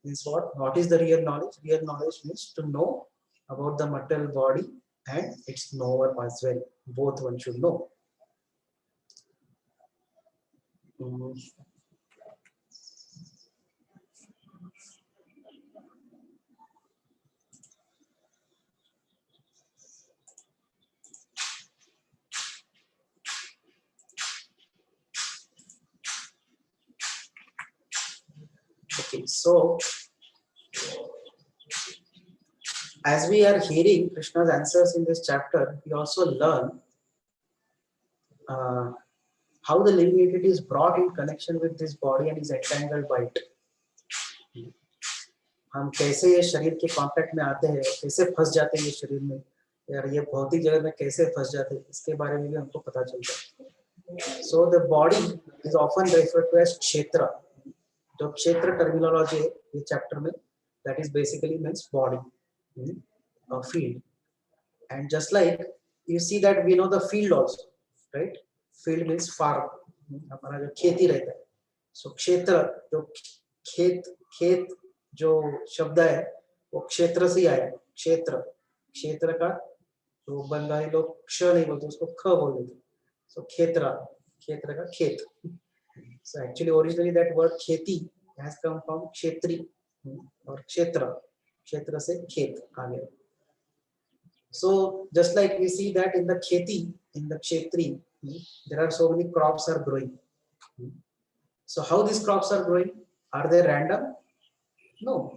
Means what? What is the real knowledge? Real knowledge means to know about the material body and its knower as well. Both one should know. Okay, so as we are hearing Krishna's answers in this chapter, we also learn how the living entity is brought in connection with this body and is entangled by it. हम कैसे ये शरीर के contact में आते हैं, कैसे फंस जाते हैं ये शरीर में, यार ये भौतिक जगत में कैसे फंस जाते हैं, इसके बारे में भी हमको पता चलता है. So the body is often referred to as kshetra. जो क्षेत्र टर्मिनोलॉजी है ये चैप्टर में, that is basically means body, a field. And just like you see that we know the field also, right? Field means farm, हमारा जो खेती रहता है. So क्षेत्र जो खेत जो शब्द है वो क्षेत्र से आया. क्षेत्र का तो बंगाली लोग क्ष नहीं बोलते, उसको ख बोल देते. So क्षेत्र का खेत. So actually originally that word खेती has come from kshetri or kshetra से खेत आ गया. So just like we see that in the kheti, in the kshetri, there are so many crops are growing. So how these crops are growing? Are they random? No,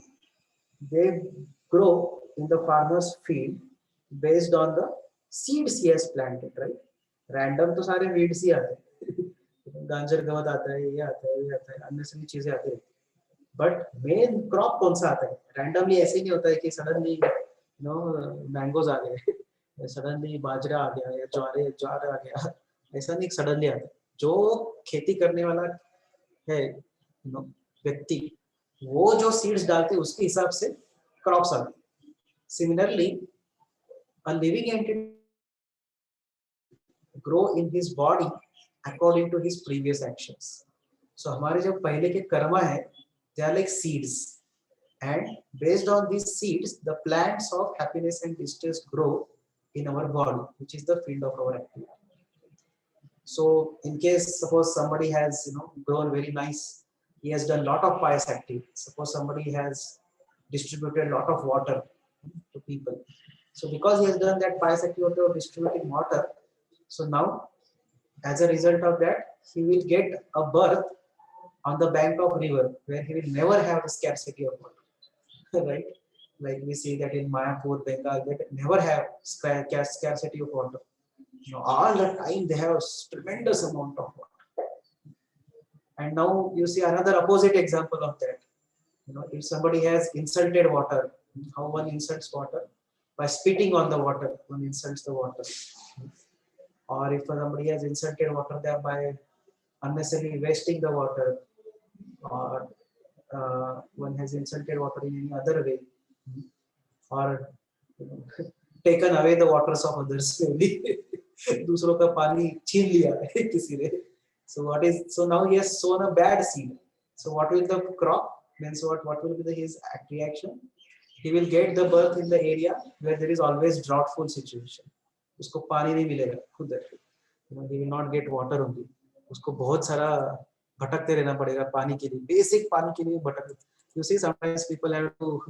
they grow in the farmer's field based on the seeds he has planted, right? Random तो सारे weeds ही आते हैं, गांजर गवत आता है, ये आता है, ये आता है, अन्य सभी चीजें आती है. बट मेन क्रॉप कौन सा आता है? रैंडमली ऐसे ही नहीं होता है कि सडनली मैंगोज आ गए, सडनली बाजरा आ गया या ज्वार आ गया, ऐसा नहीं सडनली आता है. जो खेती करने वाला है व्यक्ति, वो जो सीड्स डालते हैं उसके हिसाब से क्रॉप्स आते हैं. Similarly a living entity grow in his body according to his previous actions. So हमारे जो पहले के कर्म है, they are like seeds, and based on these seeds the plants of happiness and distress grow in our body, which is the field of our activity. So in case suppose somebody has grown very nice, he has done lot of pious activities. Suppose somebody has distributed lot of water to people, so because he has done that pious activity of distributing water, so now as a result of that he will get a birth on the bank of river where he will never have the scarcity of water. Right, like we see that in Mayapur, Bengal, they never have scarcity of water. All the time they have tremendous amount of water. And now you see another opposite example of that. If somebody has insulted water, how one insults water? By spitting on the water, one insults the water. Or if somebody has insulted water there by unnecessarily wasting the water, or one has insulted water in any other way, or taken away the waters of others, maybe दूसरों का पानी छीन लिया है किसी ने. So now he has sown a bad seed. So what will the crop means? What will be his reaction? He will get the birth in the area where there is always drought-full situation. उसको पानी नहीं मिलेगा उधर, he will not get water only. उसको बहुत सारा भटकते रहना पड़ेगा पानी के लिए, बेसिक पानी के लिए भटक. You see sometimes people have to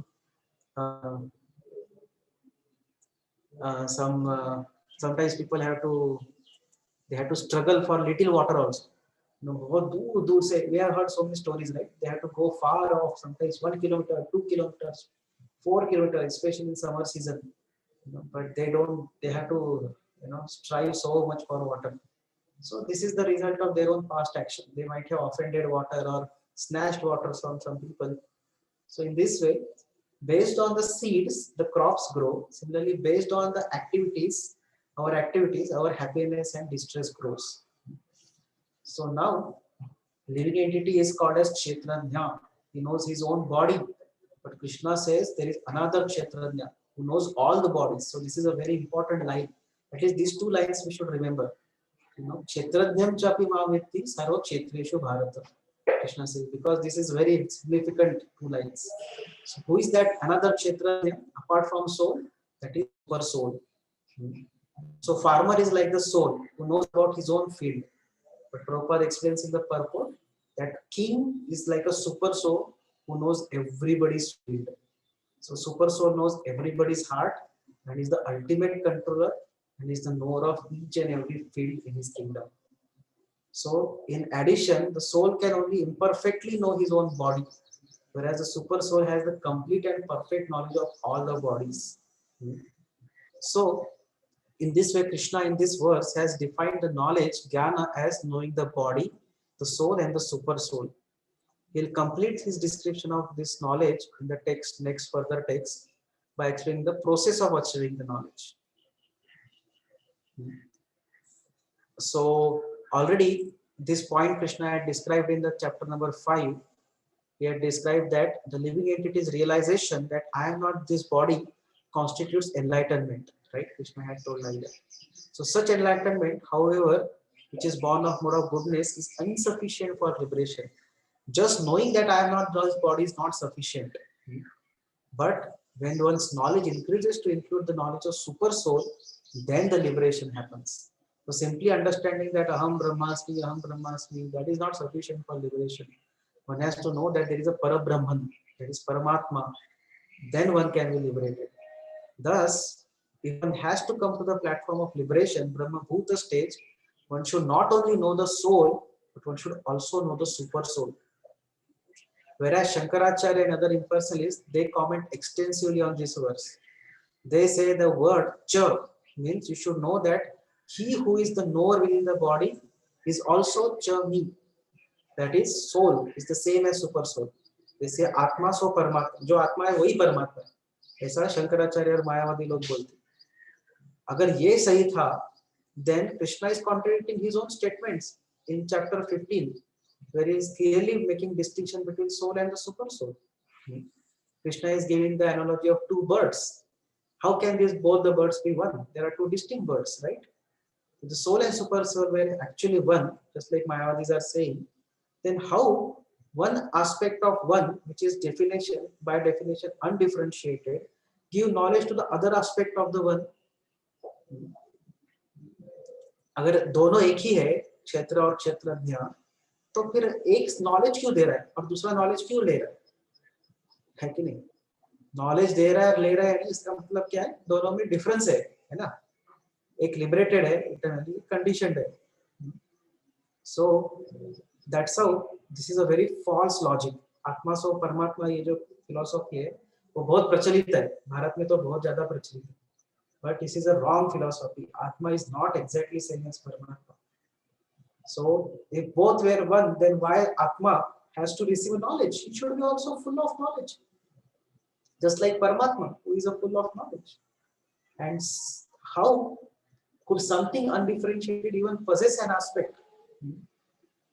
sometimes people have to struggle for little water also. बहुत दूर दूर से, we have heard so many stories, right? They have to go far off, sometimes 1 kilometer, 2 kilometers, 4 kilometers, especially in summer season. But they have to strive so much for water. So this is the result of their own past action. They might have offended water or snatched water from some people. So in this way, based on the seeds, the crops grow. Similarly, based on the activities, our happiness and distress grows. So now, living entity is called as Kshetrajna. He knows his own body. But Krishna says there is another Kshetrajna who knows all the bodies. So this is a very important line. At least these two lines we should remember. Kshetrajnam chapi mavitti sarva kshetreshu bharata. Krishna says, because this is very significant two lines. So who is that another Kshetrajna apart from soul? That is super soul. So farmer is like the soul who knows about his own field. But Prabhupada explains in the purport that king is like a super soul who knows everybody's field. So super soul knows everybody's heart and is the ultimate controller and is the knower of each and every field in his kingdom. So in addition, the soul can only imperfectly know his own body, whereas the super soul has the complete and perfect knowledge of all the bodies. So in this way, Krishna in this verse has defined the knowledge, jnana, as knowing the body, the soul and the super soul. He'll complete his description of this knowledge in the text, next further text, by explaining the process of achieving the knowledge. So already this point Krishna had described in the chapter number 5. He had described that the living entity's realization that I am not this body constitutes enlightenment. Right? Krishna had told like that. So such enlightenment, however, which is born of more of goodness, is insufficient for liberation. Just knowing that I am not this body is not sufficient. But when one's knowledge increases to include the knowledge of super soul, then the liberation happens. So simply understanding that Aham Brahmasmi, that is not sufficient for liberation. One has to know that there is a Parabrahman, that is Paramatma. Then one can be liberated. Thus, if one has to come to the platform of liberation, Brahma Bhuta stage, one should not only know the soul, but one should also know the super soul. Whereas Shankaracharya and other impersonalists, they comment extensively on this verse. They say the word cha means you should know that he who is the knower within the body is also cha me. That is soul is the same as super soul. They say atma so paramatma. जो आत्मा है वही परमात्मा है. ऐसा शंकराचार्य और मायावादी लोग बोलते. अगर ये सही था, then Krishna is contradicting his own statements in chapter 15, where he is clearly making distinction between soul and the super soul. Krishna is giving the analogy of two birds. How can these both the birds be one? There are two distinct birds, right? If the soul and super soul were actually one, just like Mayavadis are saying, then how one aspect of one, which is definition by definition undifferentiated, give knowledge to the other aspect of the one? अगर दोनों एक ही है, क्षेत्र और क्षेत्रज्ञ, तो फिर एक नॉलेज क्यों दे रहा है और दूसरा नॉलेज क्यों ले रहा है कि नहीं? नॉलेज दे रहा है ले रहा है, इसका मतलब क्या है? दोनों में डिफरेंस है ना? एक लिबरेटेड है, इटर्नली कंडीशनड है. So that's how this is a very false logic. Atma so परमात्मा, ये जो फिलॉसफी है वो बहुत प्रचलित है, भारत में तो बहुत ज्यादा प्रचलित है. But this is a wrong philosophy. Atma is not exactly same as Paramatma. So if both were one, then why Atma has to receive knowledge? It should be also full of knowledge, just like Paramatma, who is a full of knowledge. And how could something undifferentiated even possess an aspect?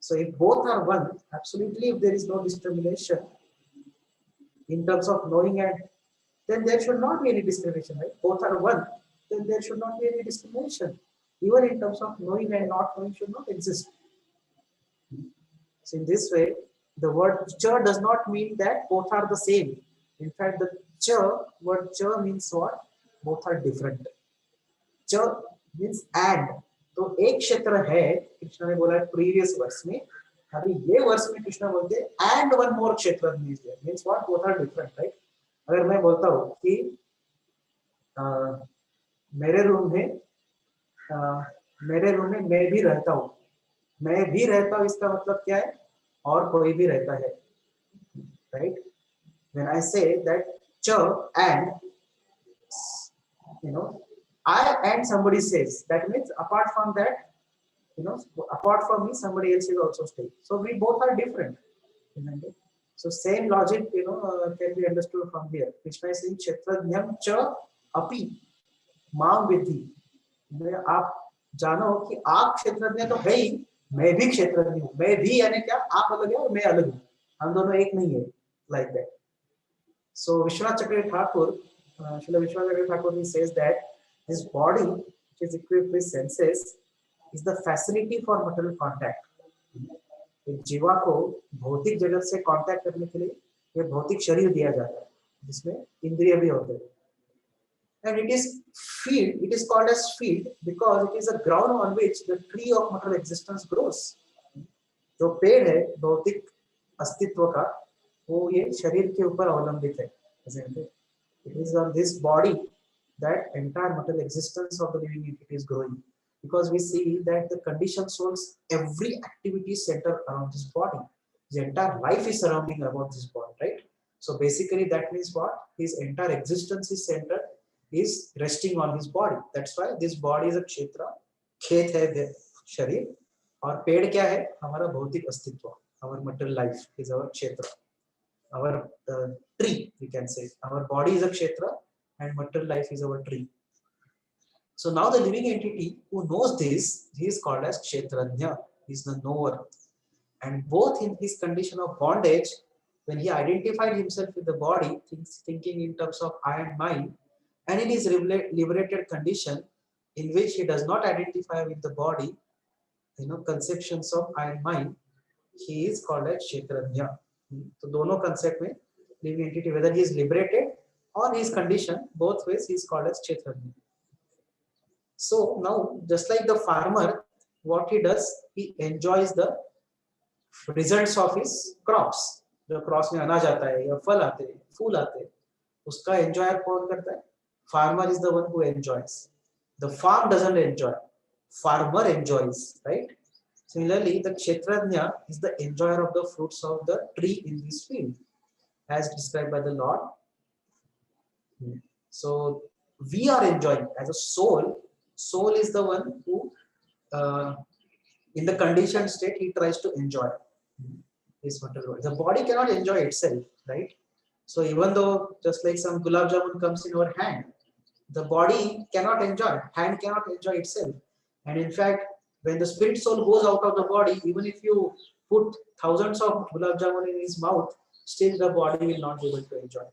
So if both are one, absolutely, if there is no discrimination in terms of knowing, and then there should not be any discrimination, right? Both are one, then there should not be any discrimination. Even in terms of knowing and not knowing should not exist. So in this way, the word cha does not mean that both are the same. In fact, the word cha means what? Both are different. Cha means and. तो एक क्षेत्र है, कृष्ण ने बोला previous verse में, अभी ये verse में कृष्ण बोलते and one more क्षेत्र means what? Both are different, right? अगर मैं बोलता हूँ कि मेरे रूम में मैं भी रहता हूँ, मैं भी रहता हूँ, इसका मतलब क्या है? और कोई भी रहता है, right? When I say that cha and, I and somebody says, that means apart from that, apart from me, somebody else is also staying. So we both are different. So same logic, can be understood from here. Krishna is saying, Kshetrajnam cha api माम विधि. आप जानो कि आप क्षेत्रज्ञ तो है ही, मैं भी क्षेत्रज्ञ हूँ. मैं भी यानी क्या? आप अलग है और मैं अलग हूँ, हम दोनों एक नहीं है, like that. So Vishwanath Chakravarti Thakur, Srila Vishwanath Chakravarti Thakur, he says that this body, which is equipped with senses, is the facility for material contact. एक जीवा को भौतिक जगत से कांटेक्ट करने के लिए ये भौतिक शरीर दिया जाता है, जिसमें इंद्रिय भी होते हैं. And it is field, it is called as field because it is a ground on which the tree of material existence grows. जो पेड़ है भौतिक अस्तित्व का, वो ये शरीर के ऊपर अवलंबित है. It is on this body that entire material existence of the living entity is growing, because we see that the conditioned souls, every activity is centered around this body. The entire life is surrounding about this body, right? So basically that means what? His entire existence is centered, is resting on his body. That's why this body is a kshetra. खेत है शरीर, और पेड़ क्या है? हमारा भौतिक अस्तित्व. Our material life is our kshetra. Our tree, we can say. Our body is a kshetra and material life is our tree. So now the living entity who knows this, he is called as kshetrajna. He is the knower. And both in his condition of bondage, when he identified himself with the body, thinking in terms of I and mine, and in his liberated condition, in which he does not identify with the body, conceptions of I and mine, he is called as kshetrajna. So दोनों concept में living entity, whether he is liberated or his condition, both ways he is called as kshetrajna. So now, just like the farmer, what he does, he enjoys the results of his crops. जो crops में अनाज आता है या फल आते हैं, फूल आते हैं, उसका एंजॉय कौन करता है? Farmer is the one who enjoys. The farm doesn't enjoy. Farmer enjoys, right? Similarly, the Kshetrajna is the enjoyer of the fruits of the tree in this field, as described by the Lord. So we are enjoying as a soul. Soul is the one who, in the conditioned state, he tries to enjoy this material world. The body cannot enjoy itself, right? So even though just like some gulab jamun comes in our hand, the body cannot enjoy, hand cannot enjoy itself. And in fact, when the spirit soul goes out of the body, even if you put thousands of gulab jamun in his mouth, still the body will not be able to enjoy.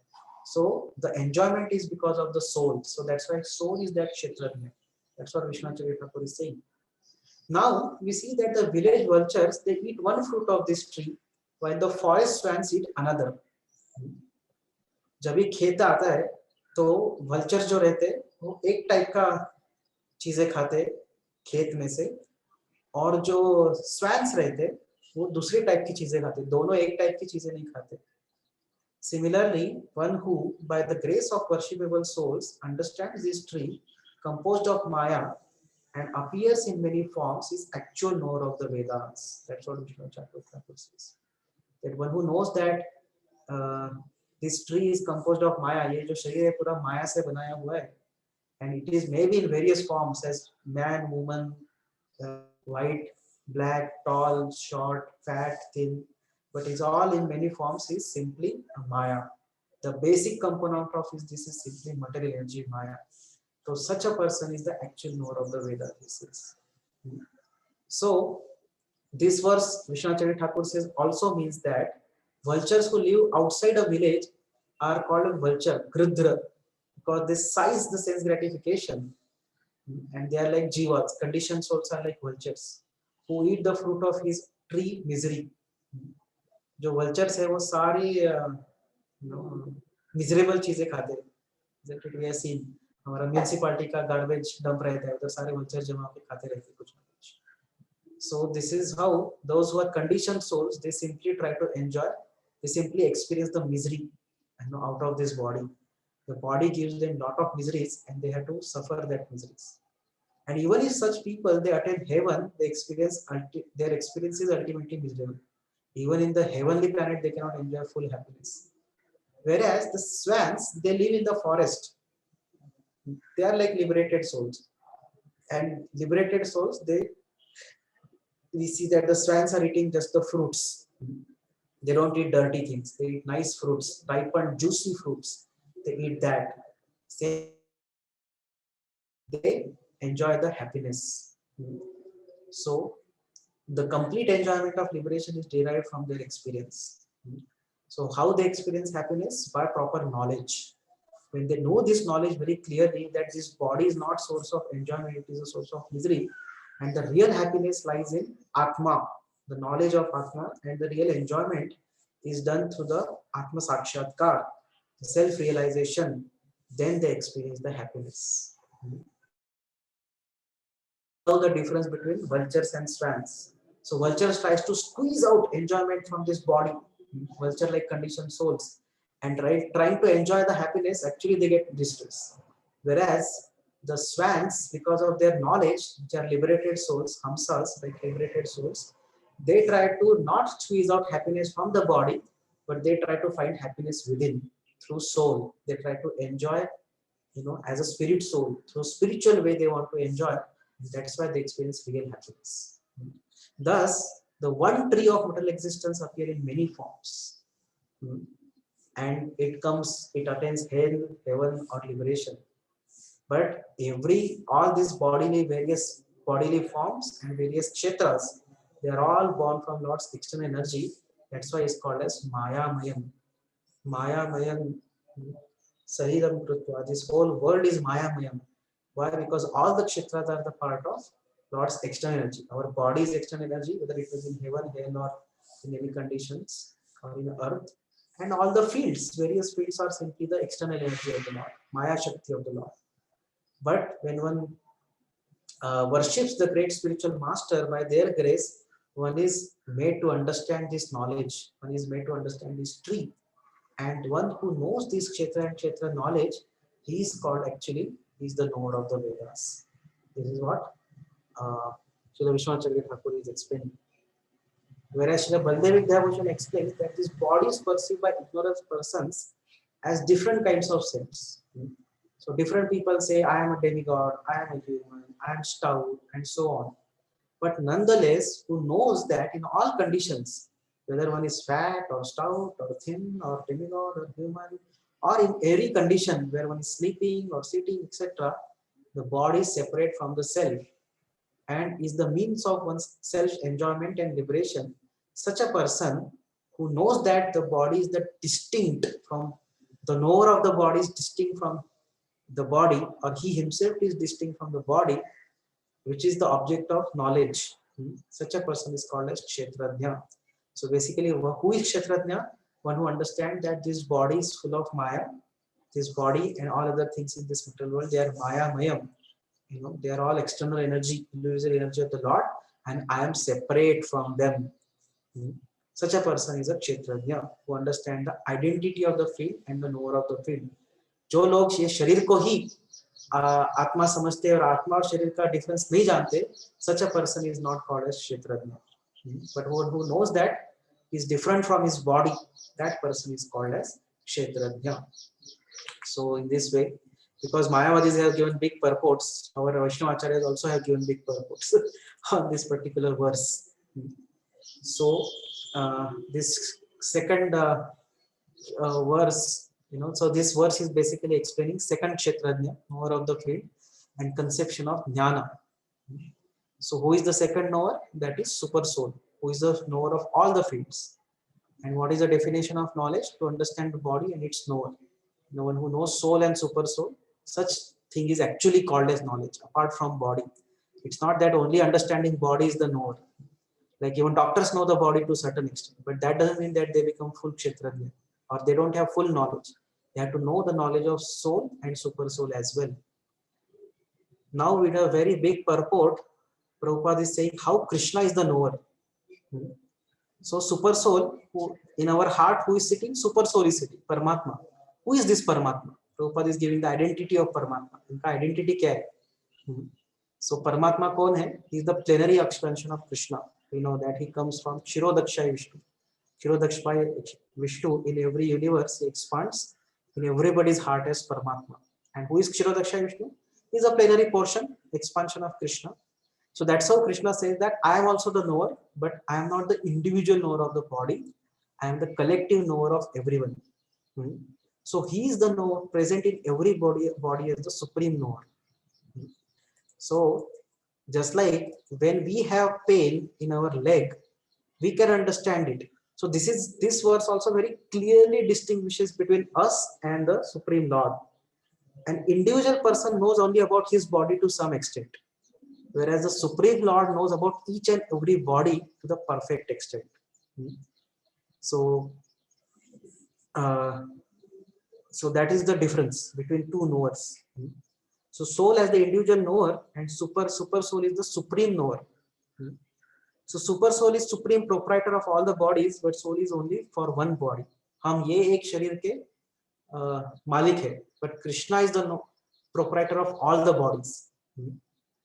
So the enjoyment is because of the soul. So that's why soul is that Kshetrajna. That's what Vishnacharya Thakur is saying. Now we see that the village vultures, they eat one fruit of this tree, while the forest swans eat another. जब ये खेत आता है तो vultures जो रहते हैं वो एक टाइप का चीजें खाते खेत में से, और जो स्वैंस रहते वो दूसरी टाइप की चीजें खाते, दोनों एक टाइप की चीजें नहीं खाते. Similarly, one who by the grace of worshipable souls understands this tree composed of Maya and appears in many forms is actual knower of the Vedas. That's what Vishnacharya Thakur says. That one who knows that this tree is composed of Maya, ये जो शरीर है पूरा माया से बनाया हुआ है, and it is maybe in various forms as man, woman, white, black, tall, short, fat, thin, but it's all in many forms is simply a Maya. The basic component of this is simply material energy, Maya. So such a person is the actual knower of the Veda. This is. So this verse, Vishnacharya Thakur says, also means that vultures who live outside a village are called a vulture, Gridra, because they size the sense gratification, and they are like jivas. Conditioned souls are like vultures who eat the fruit of his tree misery. जो vultures है वो सारी miserable चीजें खाते हैं. हमारा municipality का garbage dump रहता है, उधर सारे vultures जमा पे खाते रहते कुछ ना कुछ. So this is how those who are conditioned souls, they simply try to enjoy, they simply experience the misery out of this body. The body gives them lot of miseries and they have to suffer that miseries. And even if such people, they attain heaven, they experience, their experience is ultimately miserable. Even in the heavenly planet, they cannot enjoy full happiness. Whereas the swans, they live in the forest. They are like liberated souls. And liberated souls, we see that the swans are eating just the fruits. They don't eat dirty things. They eat nice fruits, ripened, juicy fruits. They eat that. They enjoy the happiness. So the complete enjoyment of liberation is derived from their experience. So how they experience happiness? By proper knowledge. When they know this knowledge very clearly, that this body is not source of enjoyment, it is a source of misery, and the real happiness lies in Atma, the knowledge of Atma, and the real enjoyment is done through the Atma Sakshatkar, the self-realization. Then they experience the happiness. Now the difference between vultures and swans. So vultures tries to squeeze out enjoyment from this body, vulture-like conditioned souls, and trying to enjoy the happiness, actually they get distress. Whereas the swans, because of their knowledge, which are liberated souls, hamsas, like liberated souls, they try to not squeeze out happiness from the body, but they try to find happiness within through soul. They try to enjoy, as a spirit soul, through spiritual way they want to enjoy. That's why they experience real happiness. Thus, the one tree of material existence appear in many forms. And it attains hell, heaven, or liberation. But all these various bodily forms and various kshetras, they are all born from Lord's external energy. That's why it's called as Maya Mayam. Maya Mayam Saridam Krutva. This whole world is Maya Mayam. Why? Because all the kshetras are the part of Lord's external energy. Our body is external energy, whether it is in heaven, hell, or in any conditions, or in earth. And all the fields, various fields are simply the external energy of the Lord, Maya Shakti of the Lord. But when one worships the great spiritual master, by their grace, one is made to understand this knowledge, one is made to understand this tree. And one who knows this kshetra and kshetra knowledge, he is called actually, he is the knower of the Vedas. This is what Srila Vishwacharya Thakur is explaining. Whereas Srila Baldev Vidyaഭূষণ explains that this body is perceived by ignorant persons as different kinds of selves. So different people say, I am a demigod, I am a human, I am stout, and so on. But nonetheless, who knows that in all conditions, whether one is fat or stout or thin or demigod or human, or in every condition where one is sleeping or sitting, etc., the body is separate from the self and is the means of one's self-enjoyment and liberation. Such a person who knows that the body is the distinct from the knower of the body is distinct from the body, or he himself is distinct from the body, which is the object of knowledge. Such a person is called as Kshetrajna. So basically, who is Kshetrajna? One who understands that this body is full of Maya. This body and all other things in this material world, they are Maya Mayam. They are all external energy, individual energy of the Lord, and I am separate from them. Such a person is a Kshetrajna who understands the identity of the field and the knower of the field. जो लोग ये शरीर को ही आत्मा समझते हैं और आत्मा और शरीर का डिफरेंस नहीं जानते, such a person is not called as Kshetrajna. But who knows that is different from his body, that person is called as Kshetrajna. So in this way, because Mayavadis have given big purports, our Vaishnava Acharyas also have given big purports on this particular verse. So this second verse, so this verse is basically explaining second Kshetrajna, knower of the field, and conception of Jnana. So who is the second knower? That is Super Soul, who is the knower of all the fields. And what is the definition of knowledge? To understand the body and its knower. No one who knows soul and super soul, such thing is actually called as knowledge, apart from body. It's not that only understanding body is the knower. Like even doctors know the body to a certain extent, but that doesn't mean that they become full Kshetrajna or they don't have full knowledge. They have to know the knowledge of soul and super soul as well. Now with a very big purport, Prabhupada is saying how Krishna is the knower. So super soul, who in our heart, who is sitting? Super soul is sitting, Paramatma. Who is this Paramatma? Prabhupada is giving the identity of Paramatma. Inka identity kya hai? So Paramatma kaun hai? He is the plenary expansion of Krishna. We know that he comes from Kshirodaksha Vishnu. Kshirodaksha Vishnu in every universe he expands in everybody's heart as Paramatma. And who is Kshirodaksha Vishnu? He is a plenary portion, expansion of Krishna. So that's how Krishna says that I am also the knower, but I am not the individual knower of the body. I am the collective knower of everyone. So he is the knower present in every body as the supreme knower. So just like when we have pain in our leg, we can understand it. So this verse also very clearly distinguishes between us and the Supreme Lord. An individual person knows only about his body to some extent, whereas the Supreme Lord knows about each and every body to the perfect extent. So that is the difference between two knowers. So soul as the individual knower and super soul is the supreme knower. So super soul is supreme proprietor of all the bodies, but soul is only for one body. हम ये एक शरीर के मालिक है, but Krishna is the proprietor of all the bodies.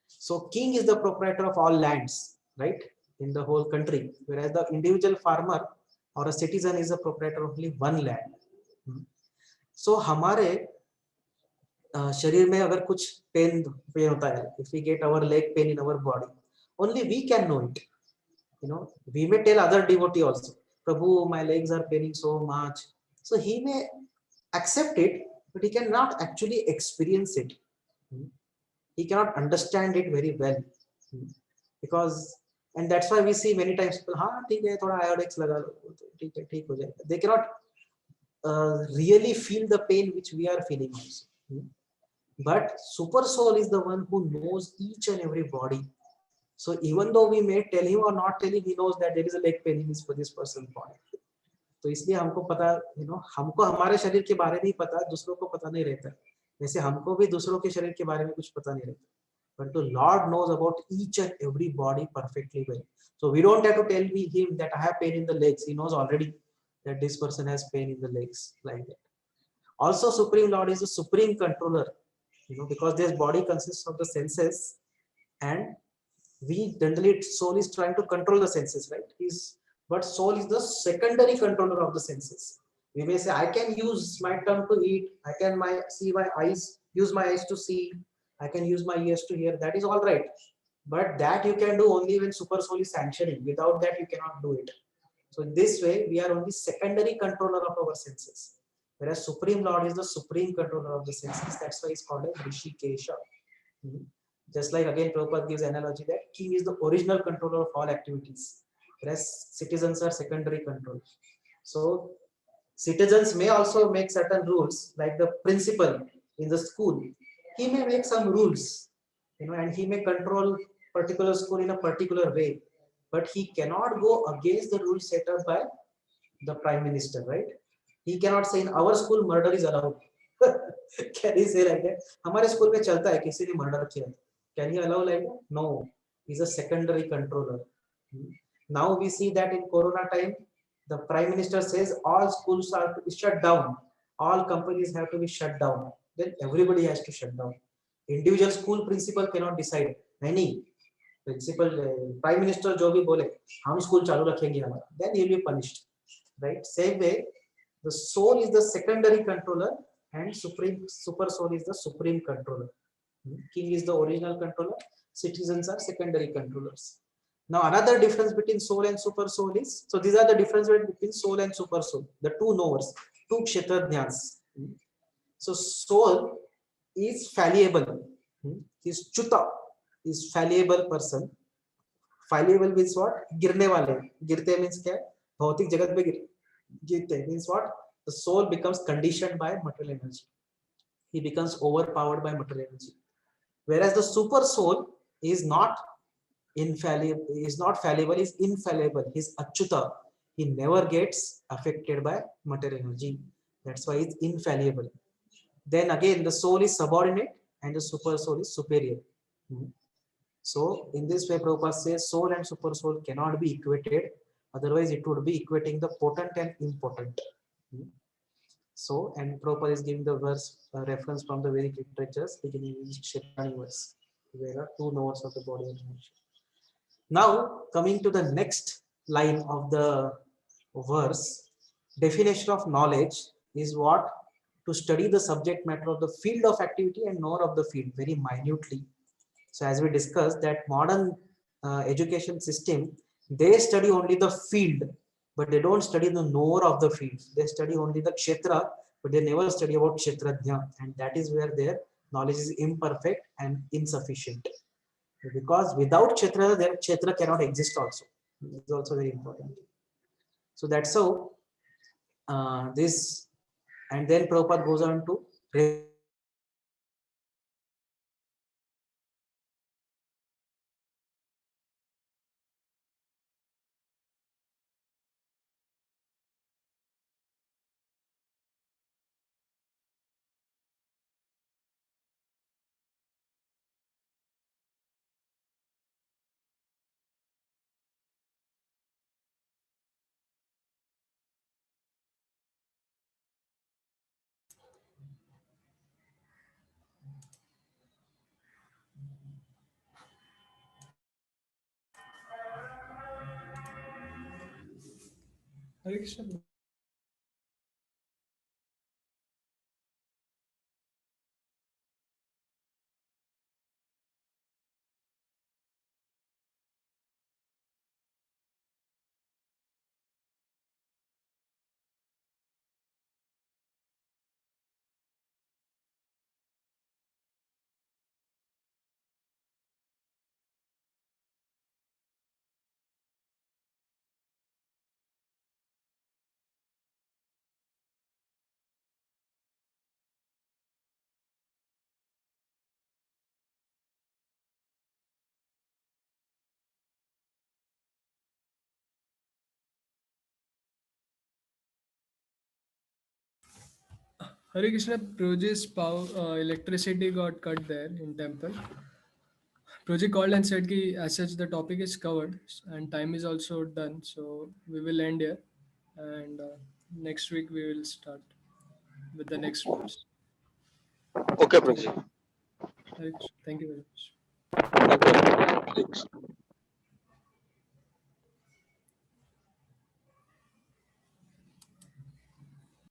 So king is the proprietor of all lands, right, in the whole country, whereas the individual farmer or a citizen is a proprietor of only one land. So हमारे शरीर में अगर कुछ pen होता है, if we get our leg pain in our body, only we can know it. We may tell other devotee also, Prabhu, my legs are paining so much. So he may accept it, but he cannot actually experience it. He cannot understand it very well, and that's why we see many times people, हाँ ठीक है थोड़ा Iodex लगा लो, ठीक हो जाएगा. They cannot really feel the pain which we are feeling also. But super soul is the one who knows each and every body. So even though we may tell him or not tell him, he knows that there is a leg pain in this person's body. तो इसलिए हमको पता, हमको हमारे शरीर के बारे में ही पता, दूसरों को पता नहीं रहता. वैसे हमको भी दूसरों के शरीर के बारे में कुछ पता नहीं रहता. But the Lord knows about each and every body perfectly well. So we don't have to tell him that I have pain in the legs. He knows already that this person has pain in the legs, like that. Also, Supreme Lord is the supreme controller, because this body consists of the senses and We generally, soul is trying to control the senses, right? But soul is the secondary controller of the senses. We may say, I can use my tongue to eat, I can use my eyes to see, I can use my ears to hear. That is all right. But that you can do only when super soul is sanctioning. Without that, you cannot do it. So in this way, we are only secondary controller of our senses. Whereas Supreme Lord is the supreme controller of the senses. That's why it's called as Rishikesha. Just like again, Prabhupada gives analogy that king is the original controller of all activities, whereas citizens are secondary control. So citizens may also make certain rules, like the principal in the school. He may make some rules, and he may control particular school in a particular way, but he cannot go against the rules set up by the prime minister, right? He cannot say in our school murder is allowed. Can he say like that? हमारे school में चलता है किसी ने murder किया. Can he allow like that? No. He's a secondary controller. Now we see that in Corona time, the prime minister says all schools are to be shut down. All companies have to be shut down. Then everybody has to shut down. Individual school principal cannot decide. नहीं. Principal, prime minister जो भी बोले, हम school चालू रखेंगे हमारा. Then he will be punished. Right? Same way, the soul is the secondary controller and super soul is the supreme controller. King is the original controller, citizens are secondary controllers. Now another difference between soul and super soul is, so these are the differences between soul and super soul, the two knowers, two kshetrajñas. So soul is fallible, is chuta, is fallible person. Fallible means what? गिरने वाले. गिरते means क्या? भौतिक जगत में गिरते means what? The soul becomes conditioned by material energy. He becomes overpowered by material energy. Whereas the super soul is not infallible, is infallible. He's achyuta. He never gets affected by material energy. That's why he's infallible. Then again, the soul is subordinate and the super soul is superior. So in this way, Prabhupada says soul and super soul cannot be equated. Otherwise, it would be equating the potent and impotent. So, and Prabhupada is giving the verse reference from the Vedic literatures, beginning with Kshetrani verse. There are two knowers of the body and emotion. Now, coming to the next line of the verse, definition of knowledge is what? To study the subject matter of the field of activity and knower of the field very minutely. So as we discussed that modern education system, they study only the field, but they don't study the knower of the field. They study only the kshetra, but they never study about kshetrajna, and that is where their knowledge is imperfect and insufficient. Because without kshetra, their kshetra cannot exist also. This is also very important. So that's how this, and then Prabhupada goes on to Hare Krishna. Hare Krishna. Project's power, electricity got cut there in temple. Project called and said ki as such the topic is covered and time is also done. So we will end here, and next week we will start with the next verse. Okay, Prabhuji. Hare Krishna. Thank you very much. Thank you. Thanks.